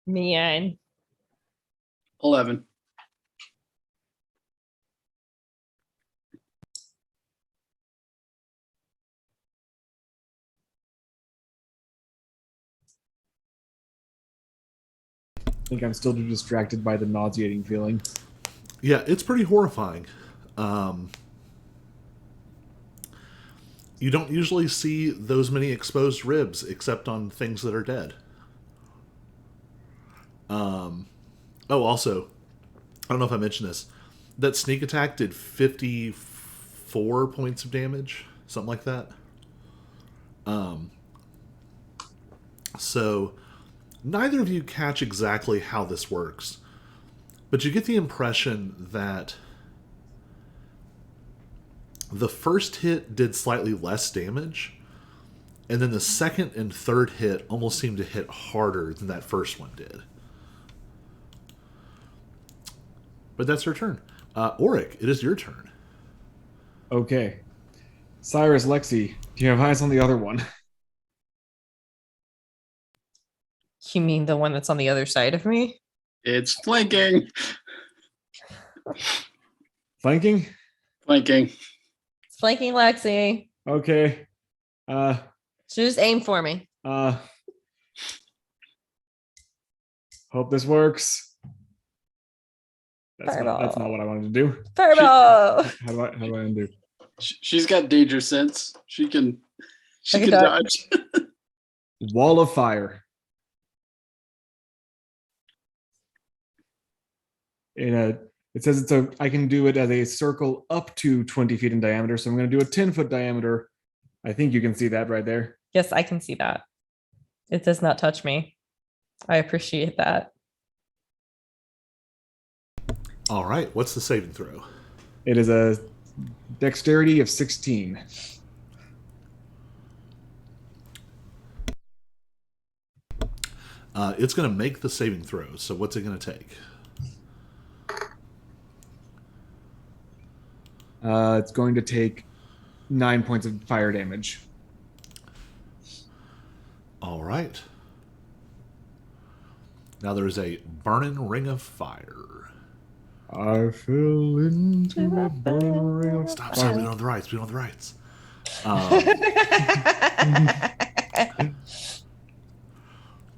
B: Man.
D: 11.
C: I think I'm still too distracted by the nauseating feeling.
A: Yeah, it's pretty horrifying. You don't usually see those many exposed ribs except on things that are dead. Also, I don't know if I mentioned this. That sneak attack did 54 points of damage, something like that. So, neither of you catch exactly how this works, but you get the impression that the first hit did slightly less damage, and then the second and third hit almost seemed to hit harder than that first one did. But that's her turn. Auric, it is your turn.
C: Okay. Cyrus, Lexi, do you have eyes on the other one?
B: You mean the one that's on the other side of me?
D: It's flanking.
C: Flanking?
D: Flanking.
B: It's flanking Lexi.
C: Okay.
B: So just aim for me.
C: Hope this works. That's
B: Fireball.
C: not what I wanted to do.
B: Fireball.
C: How do I undo?
D: She's got danger sense. She can
B: Like a
D: dodge.
C: Wall of fire. It says I can do it as a circle up to 20 feet in diameter. So I'm going to do a 10-foot diameter. I think you can see that right there.
B: Yes, I can see that. It does not touch me. I appreciate that.
A: All right, what's the saving throw?
C: It is a dexterity of 16.
A: It's going to make the saving throw. So what's it going to take?
C: It's going to take 9 points of fire damage.
A: All right. Now there is a burning ring of fire.
C: I fell into a burning ring of
A: Stop,
C: fire.
A: we don't have the rights. We don't have the rights.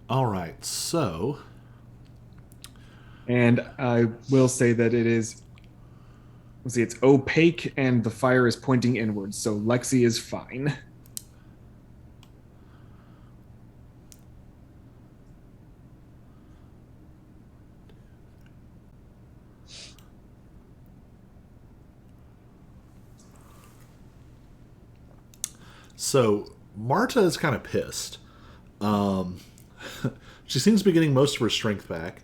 A: All right, so...
C: And I will say that it is... Let's see, it's opaque and the fire is pointing inwards, so Lexi is fine.
A: So Marta is kind of pissed. She seems to be getting most of her strength back.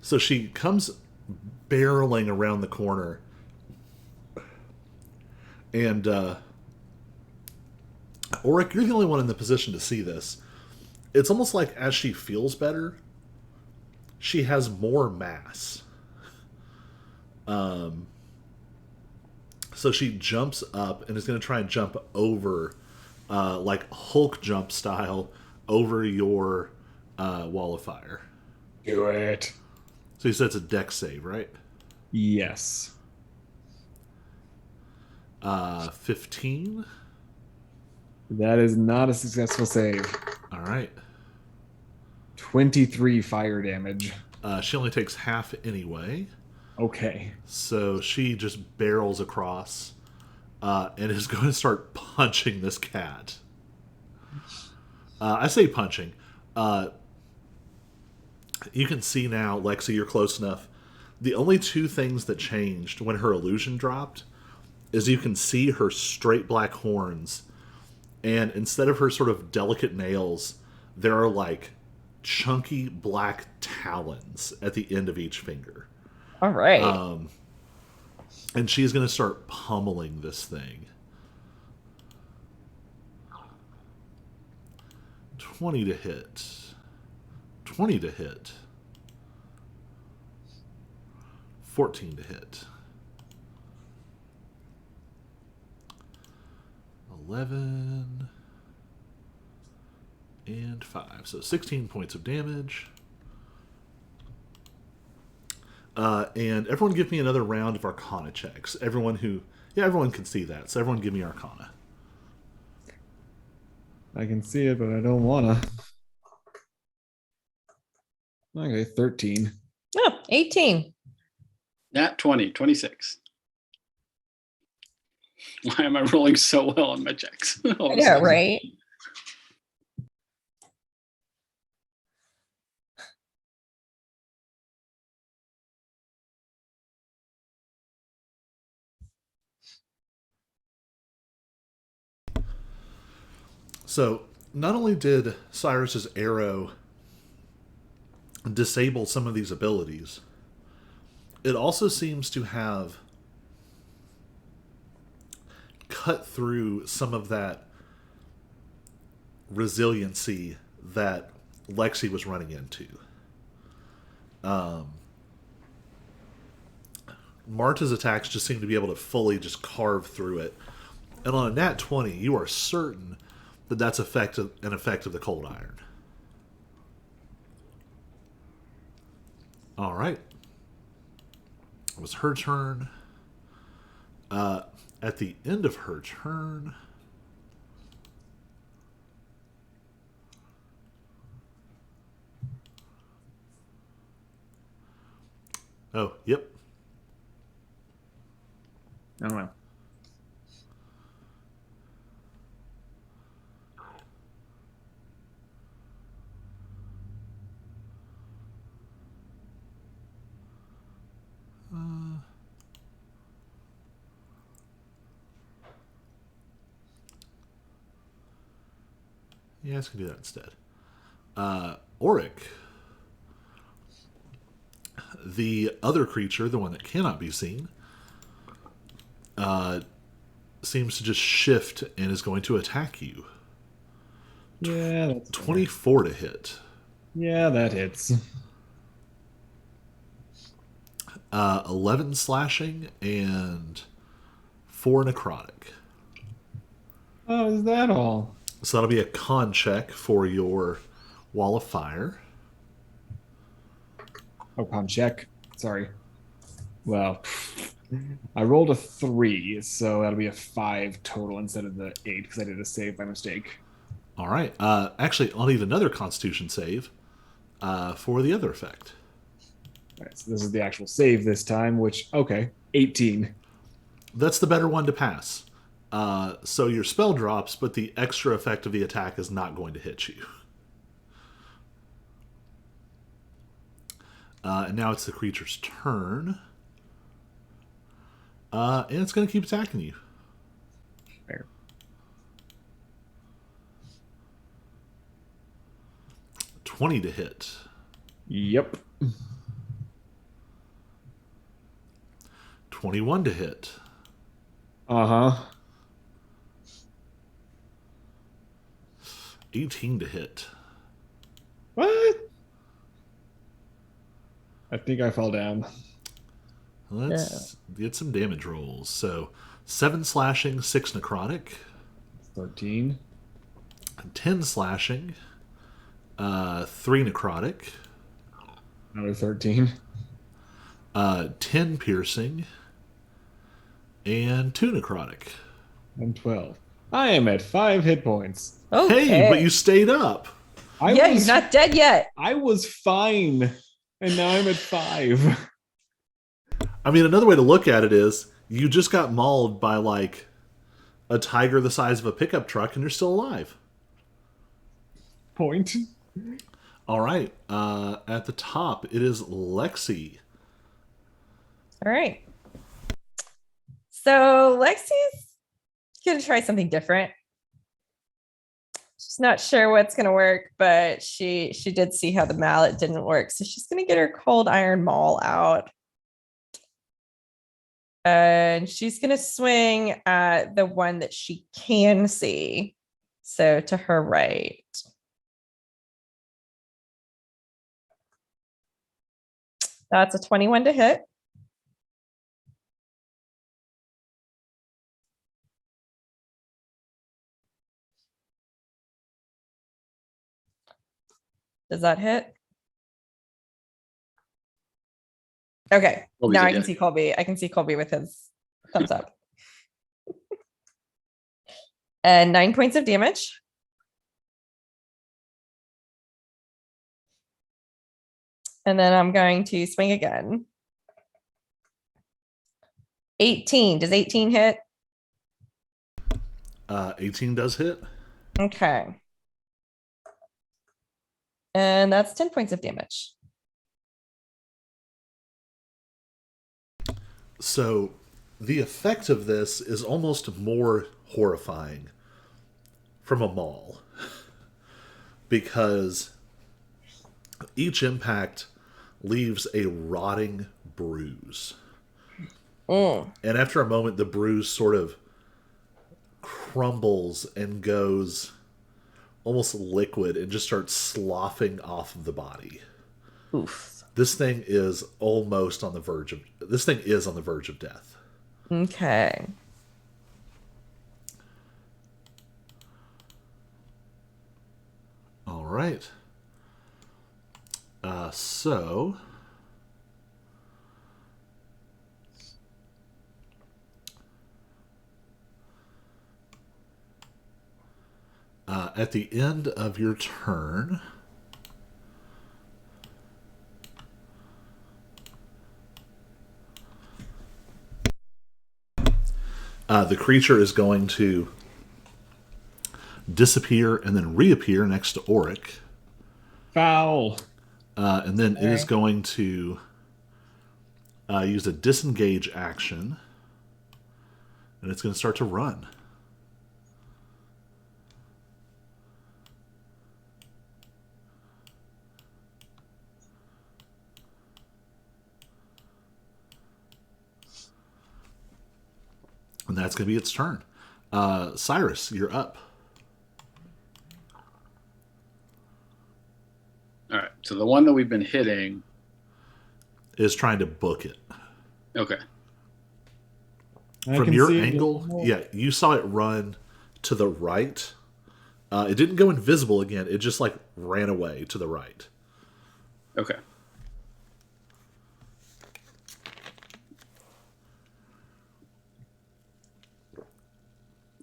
A: So she comes barreling around the corner. And Auric, you're the only one in the position to see this. It's almost like as she feels better, she has more mass. So she jumps up and is going to try and jump over, like Hulk jump style, over your wall of fire.
C: Do it.
A: So you said it's a dex save, right?
C: Yes.
A: 15.
C: That is not a successful save.
A: All right.
C: 23 fire damage.
A: She only takes half anyway.
C: Okay.
A: So she just barrels across and is going to start punching this cat. I say punching. You can see now, Lexi, you're close enough. The only two things that changed when her illusion dropped is you can see her straight black horns, and instead of her sort of delicate nails, there are like chunky black talons at the end of each finger.
B: All right.
A: And she's going to start pummeling this thing. 20 to hit. 20 to hit. 14 to hit. 11 and 5. So 16 points of damage. And everyone give me another round of Arcana checks. Everyone can see that. So everyone give me Arcana.
C: I can see it, but I don't wanna. Okay, 13.
B: Oh, 18.
D: Nat 20, 26. Why am I rolling so well on my checks? All of a
B: Yeah,
D: sudden?
B: right.
A: So not only did Cyrus's arrow disable some of these abilities, it also seems to have cut through some of that resiliency that Lexi was running into. Marta's attacks just seem to be able to fully just carve through it. And on a nat 20, you are certain that that's an effect of the cold iron. All right. It was her turn. At the end of her turn, oh, yep.
C: I don't know.
A: Yeah, let's do that instead. Auric. The other creature, the one that cannot be seen, seems to just shift and is going to attack you.
C: Yeah, that's
A: 24 to hit.
C: Yeah, that hits.
A: 11 slashing and 4 necrotic.
C: Oh, is that all?
A: So that'll be a con check for your wall of fire.
C: Oh, con check. Sorry. Well, I rolled a 3, so that'll be a 5 total instead of the 8 because I did a save by mistake.
A: All right. Actually, I'll need another Constitution save for the other effect.
C: All right, so this is the actual save this time, which, okay, 18.
A: That's the better one to pass. So your spell drops, but the extra effect of the attack is not going to hit you. And now it's the creature's turn. And it's going to keep attacking you.
C: Fair.
A: $20 to hit.
C: Yep.
A: 21 to hit.
C: Uh-huh.
A: 18 to hit.
C: What? I think I fell down.
A: Let's get some damage rolls. So 7 slashing, 6 necrotic.
C: 13.
A: 10 slashing, 3 necrotic.
C: Another 13.
A: 10 piercing, and 2 necrotic.
C: And 12. I am at 5 hit points.
B: Okay.
A: Hey, but you stayed up.
B: You're not dead yet.
C: I was fine. And now I'm at 5.
A: I mean, another way to look at it is you just got mauled by like a tiger the size of a pickup truck and you're still alive.
C: Point.
A: All right. At the top, it is Lexi.
B: All right. So Lexi's going to try something different. She's not sure what's going to work, but she did see how the mallet didn't work. So she's going to get her cold iron maul out. And she's going to swing at the one that she can see. So to her right. That's a 21 to hit. Does that hit? Okay.
D: Colby's
B: now
D: a
B: I can
D: hit.
B: see Colby. I can see Colby with his thumbs up. And 9 points of damage. And then I'm going to swing again. 18. Does 18 hit?
A: 18 does hit.
B: Okay. And that's 10 points of damage.
A: So the effect of this is almost more horrifying from a maul. Because each impact leaves a rotting bruise. And after a moment, the bruise sort of crumbles and goes almost liquid and just starts sloughing off of the body.
B: Oof.
A: This thing is almost on the verge of... This thing is on the verge of death.
B: Okay.
A: All right. So... at the end of your turn, the creature is going to disappear and then reappear next to Auric.
C: Foul.
A: And then it is going to use a disengage action. And it's going to start to run. And that's going to be its turn. Cyrus, you're up.
D: All right. So the one that we've been hitting
A: Is trying to book it.
D: Okay.
A: From your angle, yeah, you saw it run to the right. It didn't go invisible again. It just like ran away to the right.
D: Okay.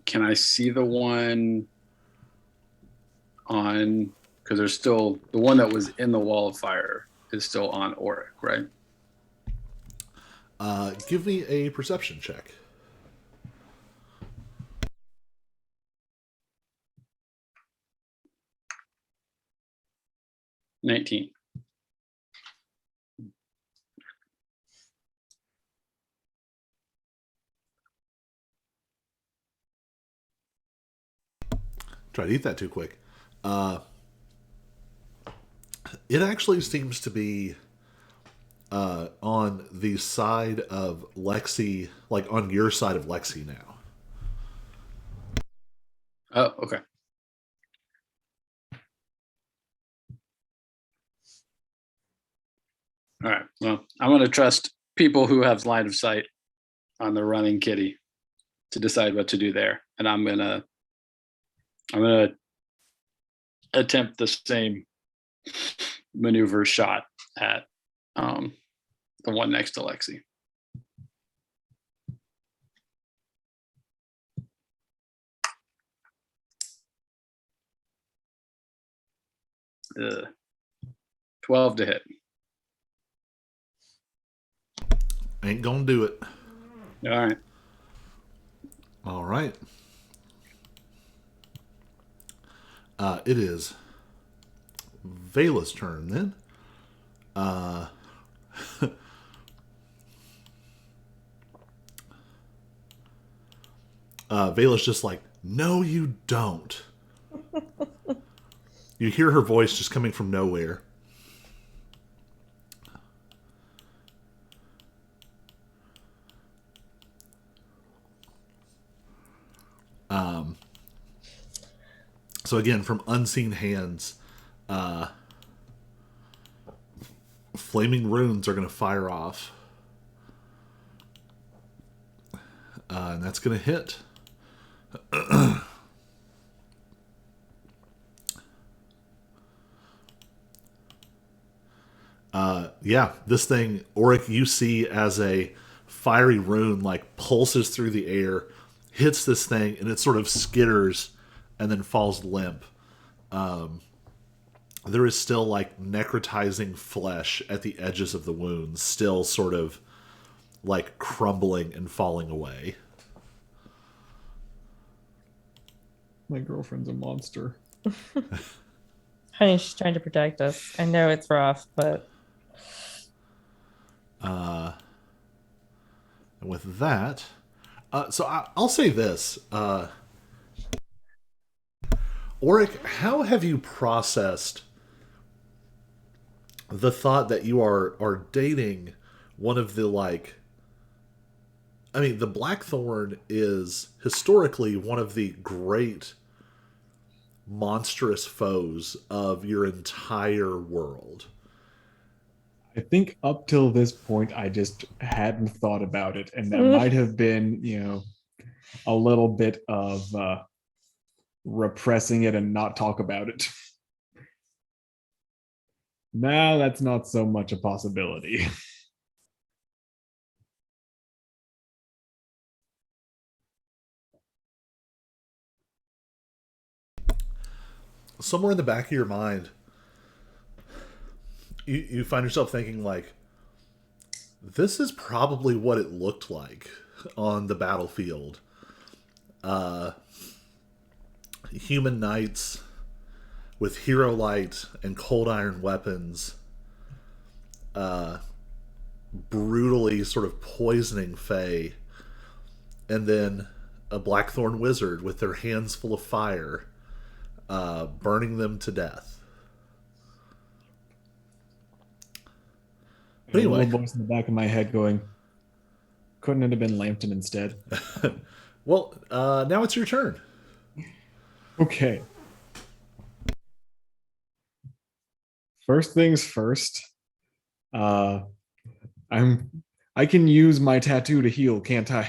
D: Can I see the one on, because there's still the one that was in the wall of fire is still on Auric, right?
A: Give me a perception check.
D: $19.
A: Try to eat that too quick. It actually seems to be on the side of Lexi, like on your side of Lexi now.
D: Oh, okay. All right. Well, I'm going to trust people who have line of sight on the running kitty to decide what to do there, and I'm gonna attempt the same maneuver shot at the one next to Lexi. 12 to hit.
A: Ain't gonna do it.
D: All right.
A: All right. It is Vela's turn then. Vela's just like, no, you don't. You hear her voice just coming from nowhere. So again, from unseen hands, flaming runes are going to fire off. And that's going to hit. Yeah, this thing, Auric, you see as a fiery rune like pulses through the air, hits this thing, and it sort of skitters and then falls limp. There is still like necrotizing flesh at the edges of the wounds, still sort of like crumbling and falling away.
C: My girlfriend's a monster.
B: Honey, she's trying to protect us. I know it's rough, but
A: And with that, so I'll say this. Auric, how have you processed the thought that you are dating one of the, like... I mean, the Blackthorn is historically one of the great monstrous foes of your entire world.
C: I think up till this point, I just hadn't thought about it. And that might have been, a little bit of repressing it and not talk about it. Now that's not so much a possibility.
A: Somewhere in the back of your mind, you find yourself thinking, like, this is probably what it looked like on the battlefield. Human knights with hero light and cold iron weapons, brutally sort of poisoning Fae, and then a Blackthorn wizard with their hands full of fire, burning them to death. But anyway,
C: a little voice in the back of my head going, couldn't it have been Lambton instead?
A: Well, now it's your turn.
C: Okay. First things first. I can use my tattoo to heal, can't I?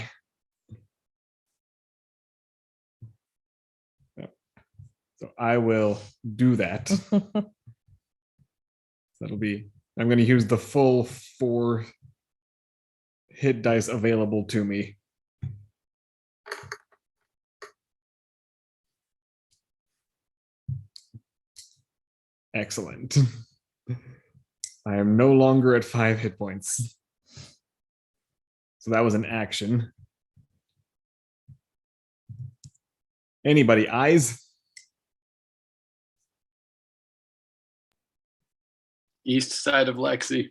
C: So I will do that. I'm going to use the full 4 hit dice available to me. Excellent. I am no longer at 5 hit points. So that was an action. Anybody, eyes?
D: East side of Lexi.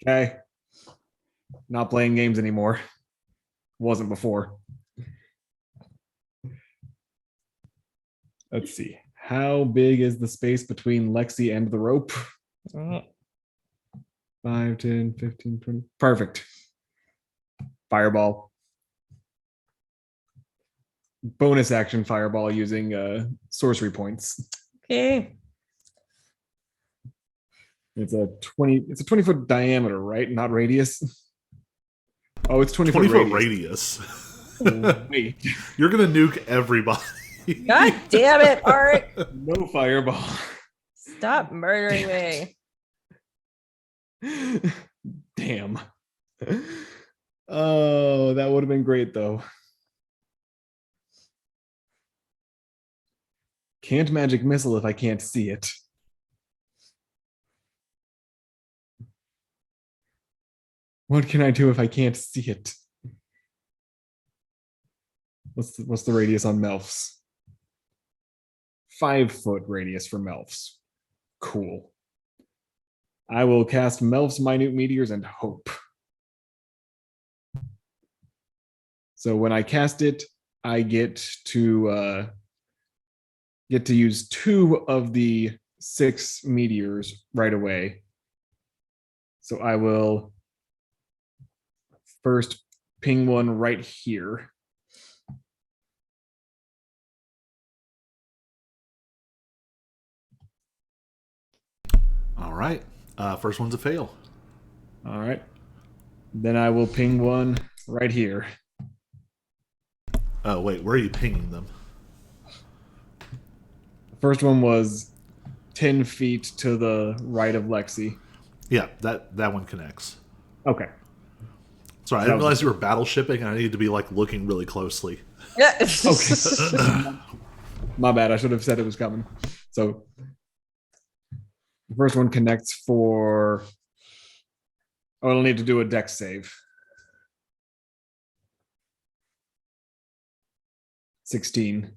C: Okay. Not playing games anymore. Wasn't before. Let's see. How big is the space between Lexi and the rope? 5, 10, 15, 20. Perfect. Fireball. Bonus action fireball using sorcery points.
B: okay.
C: It's a 20-foot diameter, right? Not radius. Oh, it's 20-foot
A: 20-foot
C: radius. Wait.
A: You're going to nuke everybody.
B: God damn it, Art.
C: No fireball.
B: Stop murdering me.
C: Damn. Oh, that would have been great, though. Can't magic missile if I can't see it. What can I do if I can't see it? What's the radius on Melfs? 5-foot radius for Melfs. Cool. I will cast Melf's Minute Meteors and hope. So when I cast it, I get to use 2 of the 6 meteors right away. So I will first ping one right here.
A: All All right. First one's a fail.
C: All right. Then I will ping one right here.
A: Oh, wait. Where are you pinging them?
C: The first one was 10 feet to the right of Lexi.
A: Yeah, that one connects.
C: Okay.
A: Sorry, I didn't realize you were battle shipping, and I needed to be like looking really closely.
B: Yeah.
C: Okay. My bad. I should have said it was coming. So the first one connects for. Oh, I'll need to do a dex save. 16.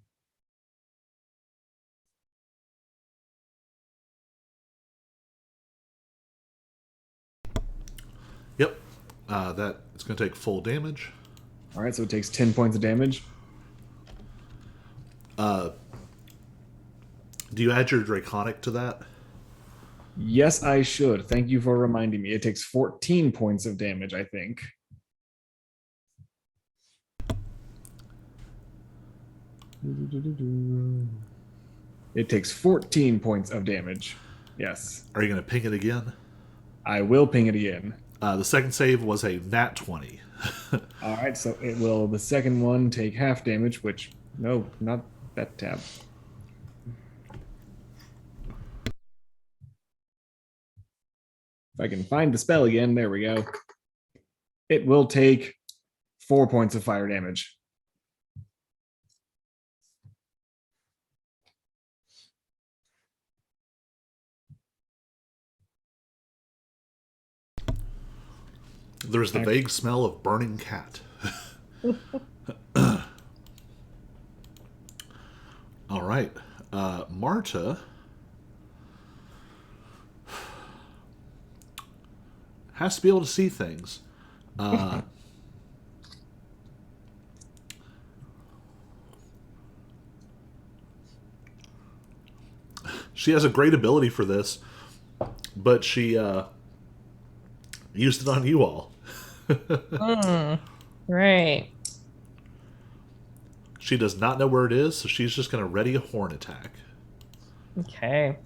A: Yep. That it's going to take full damage.
C: All right, so it takes 10 points of damage.
A: Do you add your Draconic to that?
C: Yes, I should. Thank you for reminding me. It takes 14 points of damage, I think. It takes 14 points of damage. Yes.
A: Are you going to ping it again?
C: I will ping it again.
A: The second save was a nat 20.
C: All right, so it will, the second one, take half damage, which, no, not that tab. If I can find the spell again, there we go. It will take 4 points of fire damage.
A: There's the vague smell of burning cat. All right. Marta has to be able to see things. She has a great ability for this, but she used it on you all.
B: Right.
A: She does not know where it is, so she's just going to ready a horn attack.
B: Okay.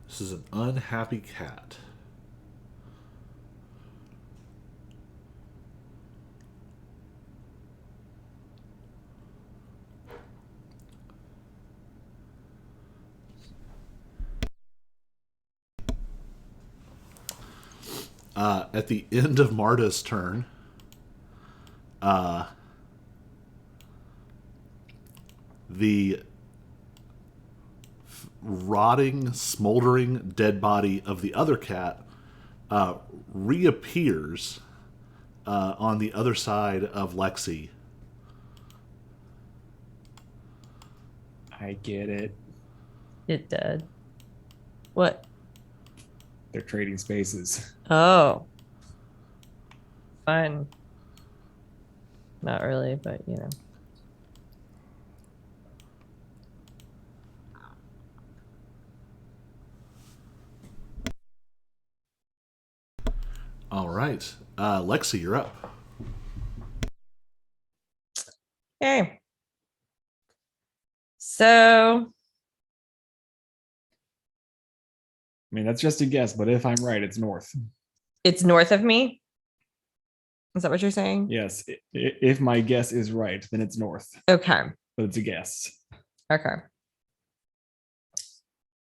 A: This is an unhappy cat. At the end of Marta's turn, the rotting, smoldering dead body of the other cat reappears on the other side of Lexi.
C: I get it.
B: It did. What?
C: They're trading spaces.
B: Oh. Fun. Not really, but you know.
A: All right. Lexi, you're up.
B: Okay. So
C: I mean, that's just a guess, but if I'm right, it's north.
B: it's north of me. Is that what you're saying?
C: Yes, if my guess is right, then it's north,
B: Okay.
C: but it's a guess.
B: Okay.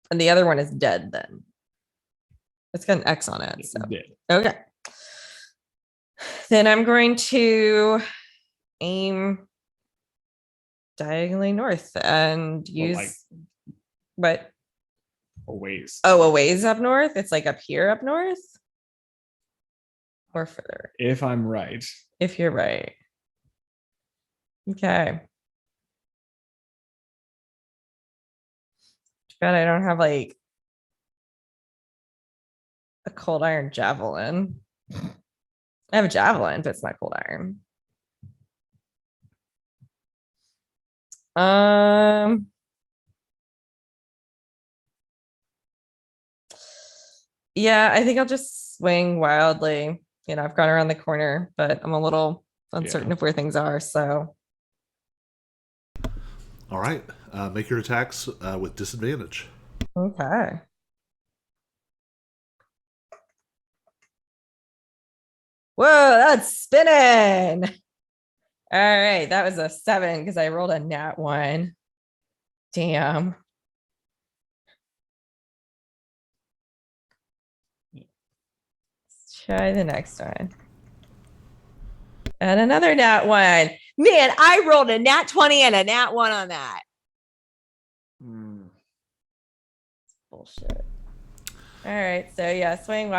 B: And the other one is dead then. It's got an X on it.
C: It's
B: So
C: dead.
B: okay. Then I'm going to aim diagonally north and use
C: like-
B: what?
C: A ways.
B: Oh, a ways up north? It's like up here up north? Or further,
C: If I'm right,
B: if you're right. Okay. Too bad I don't have like a cold iron javelin. I have a javelin, but it's not cold iron. Yeah, I think I'll just swing wildly. You know, I've gone around the corner, but I'm a little uncertain of where things are. So
A: All right. Make your attacks with disadvantage.
B: Okay. Whoa, that's spinning. All right, that was a 7 because I rolled a nat 1. Damn. Let's try the next one. And another nat 1. Man, I rolled a nat 20 and a nat 1 on that. Bullshit. All right, so yeah, swang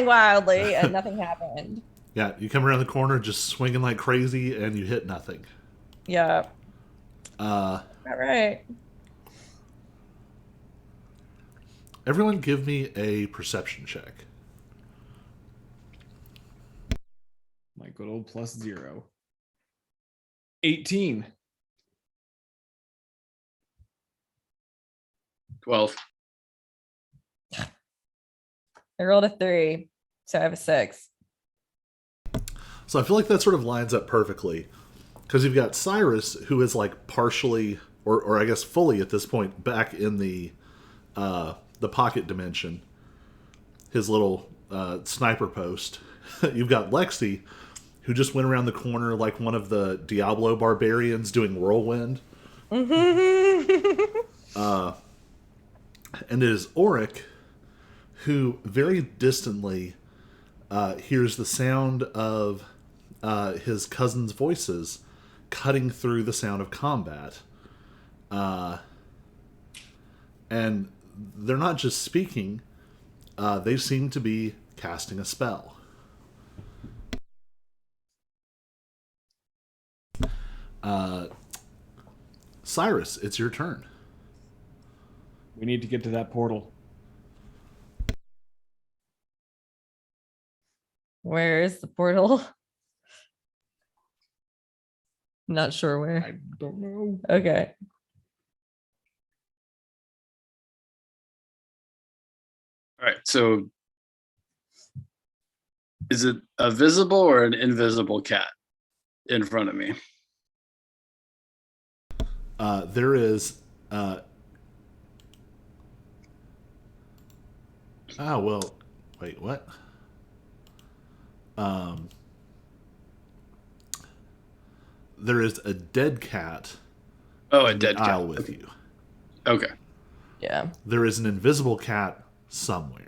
B: wildly, and nothing happened.
A: Yeah, you come around the corner just swinging like crazy, and you hit nothing.
B: Yep.
A: All
B: right.
A: Everyone, give me a perception check.
C: My good old +0. 18.
D: 12.
B: I rolled a 3, so I have a 6.
A: So I feel like that sort of lines up perfectly, because you've got Cyrus, who is like partially, or I guess fully at this point, back in the pocket dimension, his little sniper post. You've got Lexi, who just went around the corner like one of the Diablo barbarians doing whirlwind. And it is Auric, who very distantly hears the sound of his cousin's voices cutting through the sound of combat. And they're not just speaking, they seem to be casting a spell. Cyrus, it's your turn.
C: We need to get to that portal.
B: Where is the portal? Not sure where.
C: I don't know.
B: Okay.
D: All right. So is it a visible or an invisible cat in front of me?
A: There is... well, wait, what? There is a dead cat.
D: Oh, a dead
A: aisle
D: cat.
A: with you.
D: Okay.
B: Yeah.
A: There is an invisible cat somewhere.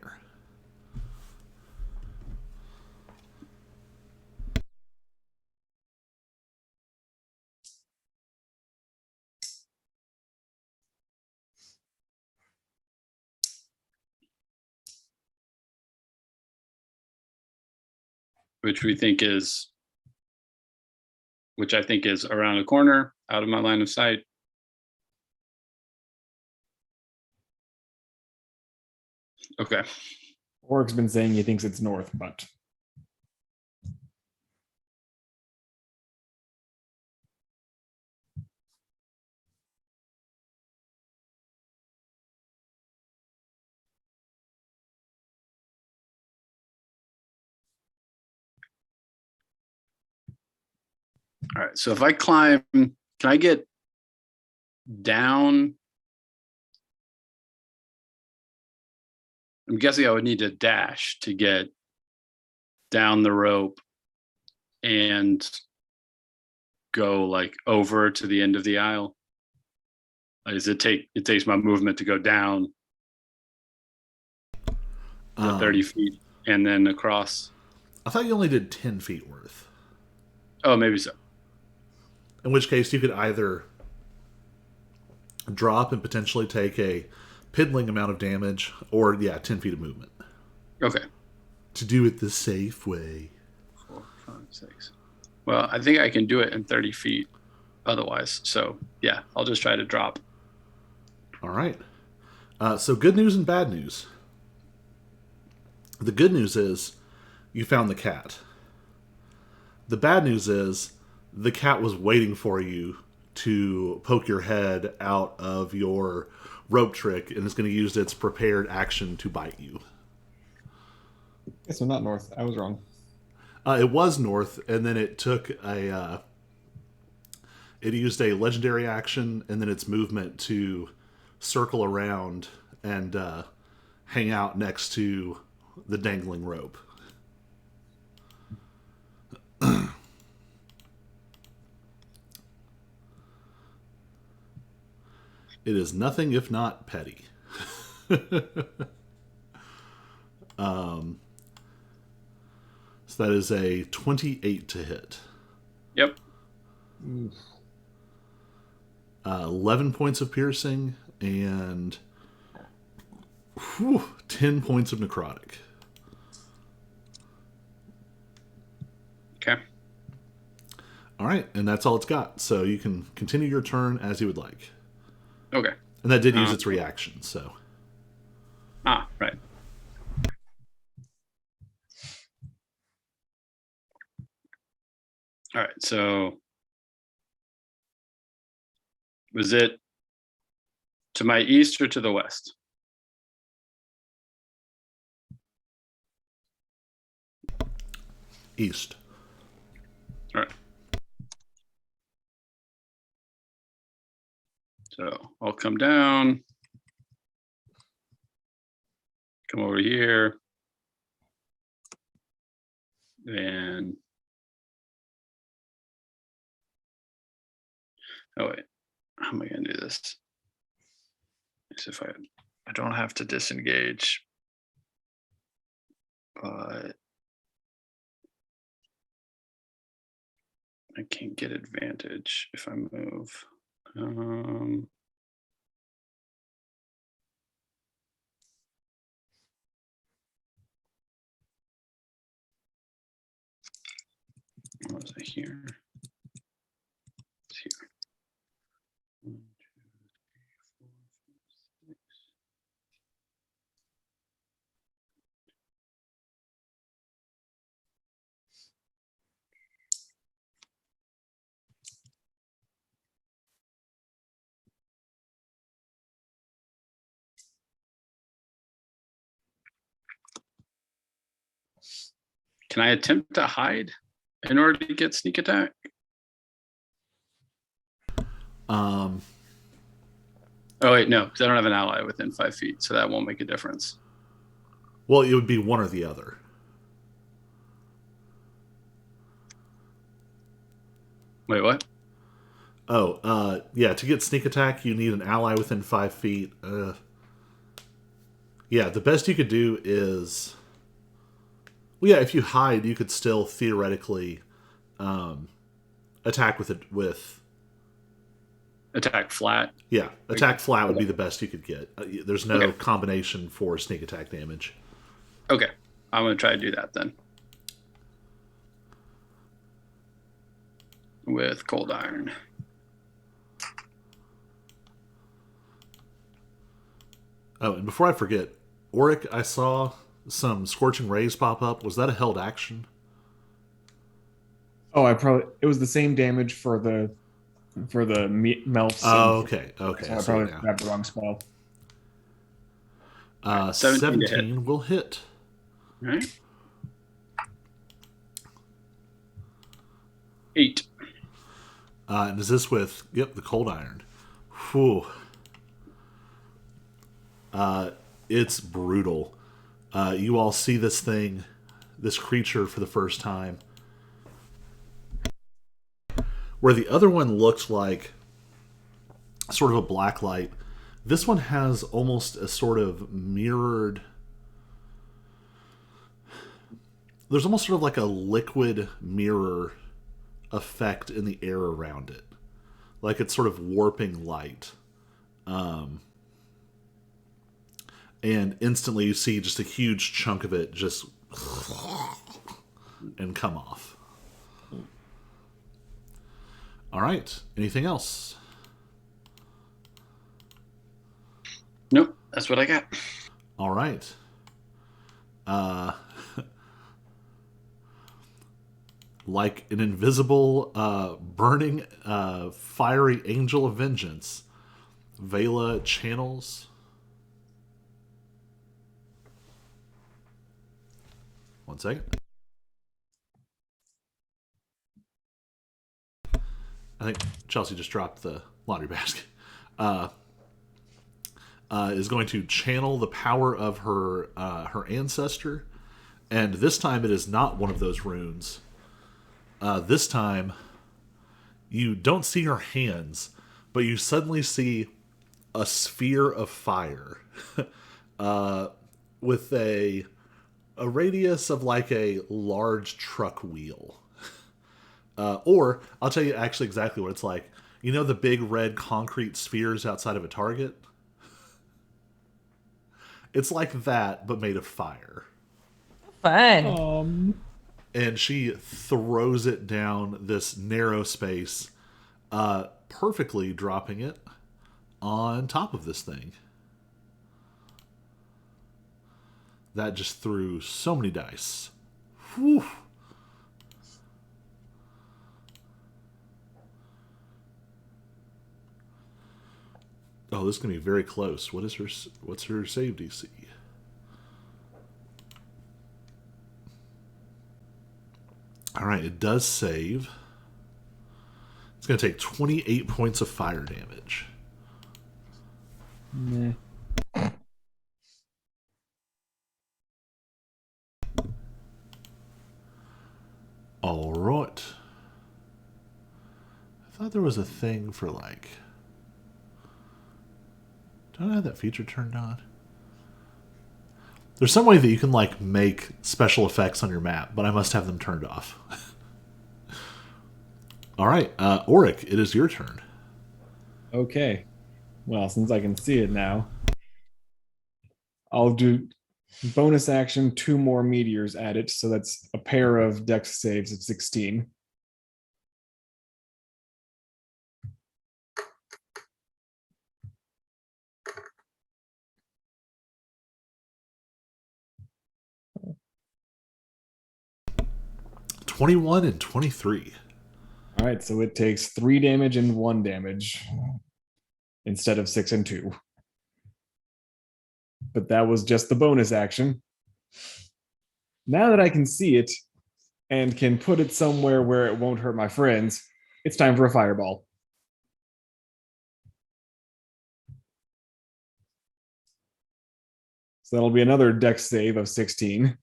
D: Which I think is around a corner, out of my line of sight. Okay.
C: Oric's been saying he thinks it's north, but
D: All right. So if I climb, can I get down? I'm guessing I would need to dash to get down the rope and go like over to the end of the aisle. Does it takes my movement to go down the 30 feet and then across?
A: I thought you only did 10 feet worth.
D: Oh, maybe so.
A: In which case you could either drop and potentially take a piddling amount of damage, or 10 feet of movement.
D: Okay.
A: To do it the safe way.
D: 4, 5, 6. Well, I think I can do it in 30 feet otherwise. So yeah, I'll just try to drop.
A: All right. So good news and bad news. The good news is you found the cat. The bad news is the cat was waiting for you to poke your head out of your rope trick and is going to use its prepared action to bite you.
C: so not north. I was wrong.
A: It was north, and then it took a It used a legendary action and then its movement to circle around and hang out next to the dangling rope. It is nothing if not petty. So that is a 28 to hit.
D: Yep.
A: 11 points of piercing and 10 points of necrotic.
D: Okay.
A: All right, and that's all it's got. So you can continue your turn as you would like.
D: Okay.
A: And that did use its reaction, so.
D: Right. All right, so was it to my east or to the west?
A: East.
D: All right. So I'll come down, come over here, and oh wait, how am I going to do this? As if I don't have to disengage, but I can't get advantage if I move. What was I here? It's here. 1, 2, 3, 4, 5, 6. Can I attempt to hide in order to get sneak attack? Oh wait, no, because I don't have an ally within 5 feet, so that won't make a difference.
A: Well, it would be one or the other.
D: Wait, what?
A: Oh, yeah, to get sneak attack, you need an ally within 5 feet. Yeah, the best you could do is... Well, yeah, if you hide, you could still theoretically attack with it with...
D: Attack flat?
A: Yeah, attack flat would be the best you could get. There's no combination for sneak attack damage.
D: Okay, I'm going to try to do that then. With cold iron.
A: Oh, and before I forget, Auric, I saw some scorching rays pop up. Was that a held action?
C: Oh, it was the same damage for the melts.
A: Oh, okay.
C: So I probably grabbed the wrong spell.
A: 17 will hit.
D: All right. 8.
A: And is this with, the cold iron? Whew. It's brutal. You all see this creature for the first time. Where the other one looked like sort of a black light, this one has almost a sort of mirrored... There's almost sort of like a liquid mirror effect in the air around it. Like it's sort of warping light. And instantly you see just a huge chunk of it just and come off. All right. Anything else?
D: Nope, that's what I got.
A: All right. Like an invisible, burning, fiery angel of vengeance, Vela channels. One second. I think Chelsea just dropped the laundry basket. Is going to channel the power of her ancestor, and this time it is not one of those runes. This time, you don't see her hands, but you suddenly see a sphere of fire with a radius of like a large truck wheel. Or I'll tell you actually exactly what it's like. You know the big red concrete spheres outside of a Target? It's like that, but made of fire.
B: Fun.
A: And she throws it down this narrow space, perfectly dropping it on top of this thing. That just threw so many dice. Whew. Oh, this is going to be very close. What's her save DC? All right, it does save. It's going to take 28 points of fire damage.
C: Meh.
A: All right. I thought there was a thing for like... Don't I have that feature turned on? There's some way that you can like make special effects on your map, but I must have them turned off. All right, Auric, it is your turn.
C: Okay. Well, since I can see it now, I'll do bonus action 2 more meteors at it. So that's a pair of dex saves of 16.
A: $21 and $23.
C: All right, so it takes 3 damage and 1 damage instead of 6 and 2. But that was just the bonus action. Now that I can see it and can put it somewhere where it won't hurt my friends, it's time for a fireball. So that'll be another dex save of 16.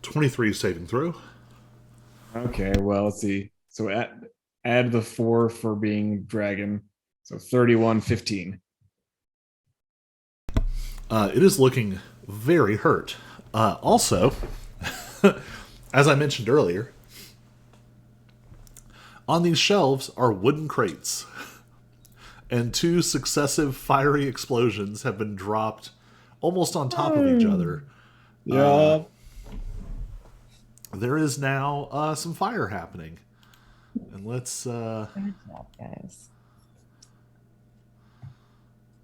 A: $23 saving throw.
C: Okay, well, let's see. So add the 4 for being dragon. So 31, 15.
A: It is looking very hurt. Also, as I mentioned earlier, on these shelves are wooden crates. And 2 successive fiery explosions have been dropped almost on top of each other.
C: Yeah.
A: There is now some fire happening. And let's...
B: Good job, guys.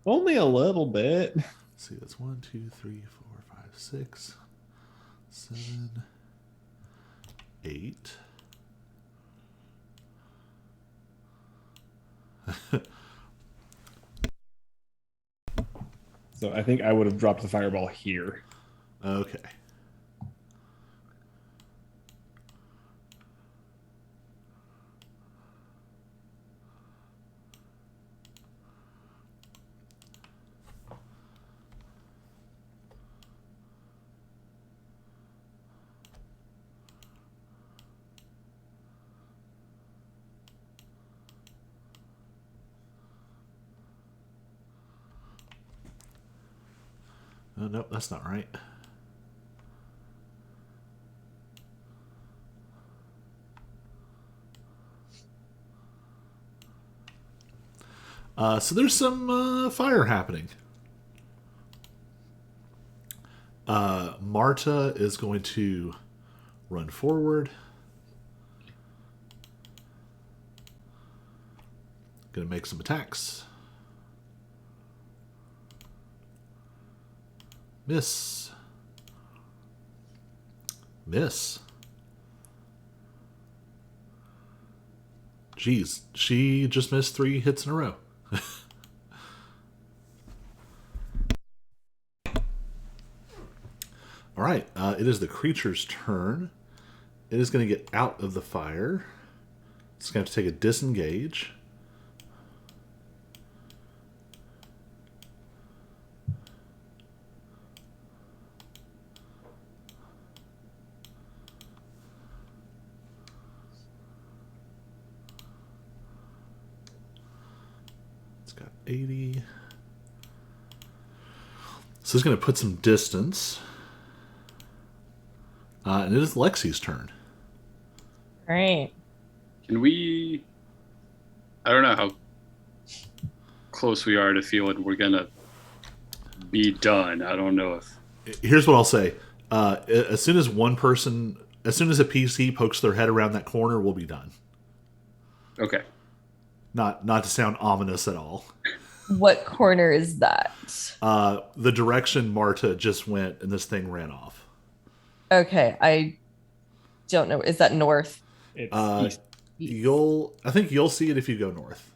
C: Only a little bit.
A: Let's see, that's 1, 2, 3, 4, 5, 6, 7, 8.
C: So I think I would have dropped the fireball here.
A: Okay. Oh, nope, that's not right. So there's some fire happening. Marta is going to run forward. Going to make some attacks. Miss. Miss. Jeez, she just missed 3 hits in a row. All right. It is the creature's turn. It is going to get out of the fire. It's going to have to take a disengage. It's got 80. So it's going to put some distance. And it is Lexi's turn.
B: All right.
D: Can we? I don't know how close we are to feeling we're gonna be done. I don't know if.
A: Here's what I'll say. As soon as a PC pokes their head around that corner, we'll be done.
D: Okay.
A: Not to sound ominous at all.
B: What corner is that?
A: The direction Marta just went, and this thing ran off.
B: Okay, I don't know. Is that north?
C: It's
A: East.
C: east.
A: I think you'll see it if you go north.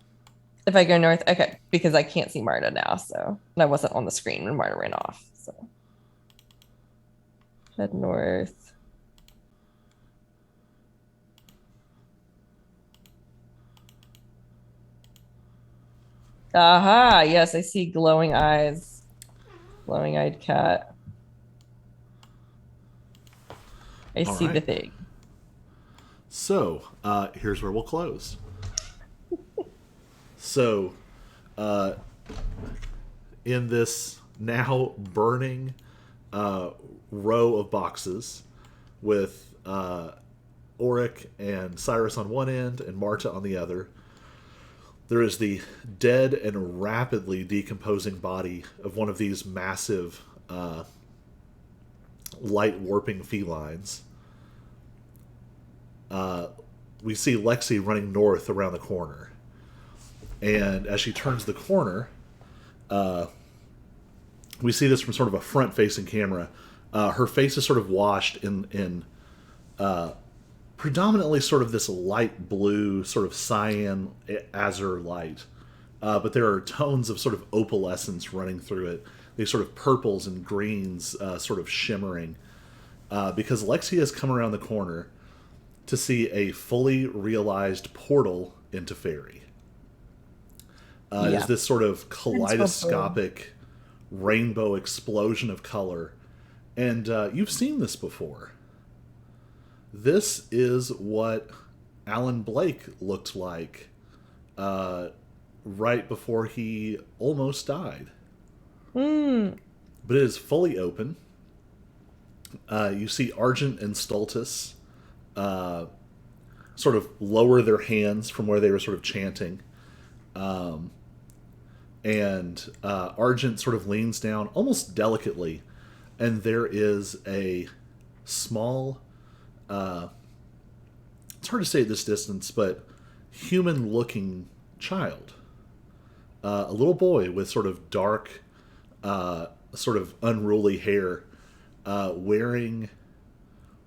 B: If I go north, okay, because I can't see Marta now, so and I wasn't on the screen when Marta ran off. So head north. Aha, yes, I see glowing eyes. Glowing-eyed cat. I see the thing.
A: So, here's where we'll close. So, in this now burning row of boxes with Auric and Cyrus on one end and Marta on the other, there is the dead and rapidly decomposing body of one of these massive light warping felines. We see Lexi running north around the corner. And as she turns the corner, we see this from sort of a front-facing camera. Her face is sort of washed in predominantly sort of this light blue, sort of cyan azure light. But there are tones of sort of opalescence running through it. These sort of purples and greens sort of shimmering. Because Lexi has come around the corner to see a fully realized portal into Faerie. It is this sort of kaleidoscopic rainbow explosion of color. And you've seen this before. This is what Alan Blake looked like right before he almost died. But it is fully open. You see Argent and Stultus sort of lower their hands from where they were sort of chanting. And Argent sort of leans down almost delicately, and there is a small, it's hard to say at this distance, but human-looking child. A little boy with sort of dark, sort of unruly hair, wearing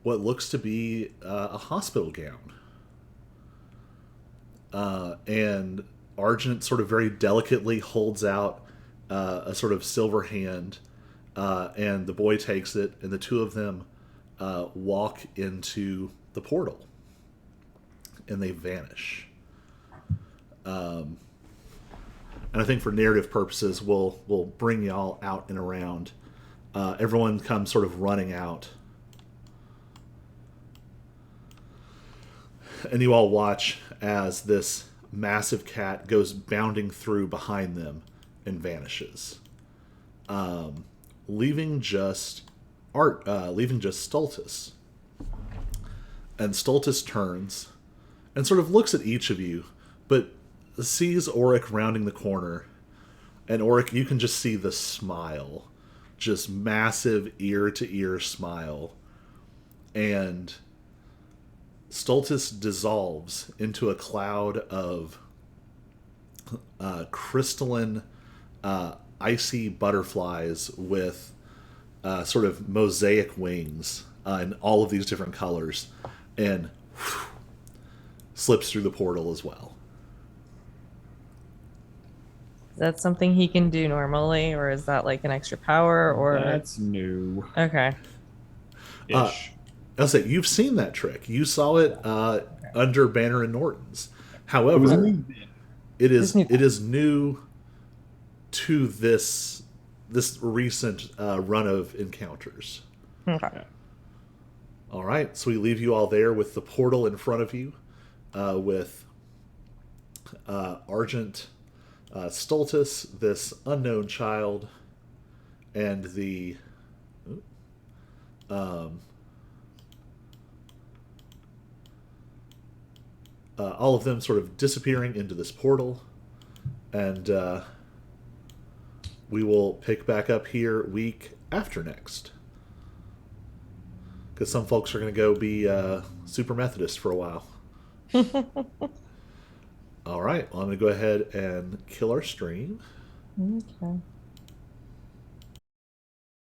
A: what looks to be a hospital gown. And Argent sort of very delicately holds out a sort of silver hand, and the boy takes it, and the two of them walk into the portal, and they vanish. And I think for narrative purposes, we'll bring y'all out and around. Everyone comes sort of running out, and you all watch as this massive cat goes bounding through behind them and vanishes, leaving just Stultus. And Stultus turns and sort of looks at each of you, but sees Auric rounding the corner. And Auric, you can just see the smile, just massive ear-to-ear smile. And Stultus dissolves into a cloud of crystalline, icy butterflies with sort of mosaic wings in all of these different colors, and slips through the portal as well.
B: Is that something he can do normally, or is that like an extra power? Or
C: That's new.
B: okay.
C: ish.
A: I'll say you've seen that trick. You saw it under Banner and Norton's.
C: It was
A: However,
C: new then.
A: it
B: It's new.
A: is new to this recent run of encounters.
B: Okay.
A: All right, so we leave you all there with the portal in front of you, with Argent Stultus, this unknown child, and the all of them sort of disappearing into this portal, and we will pick back up here week after next. Because some folks are going to go be super Methodist for a while. All right, well, I'm going to go ahead and kill our stream.
B: Okay.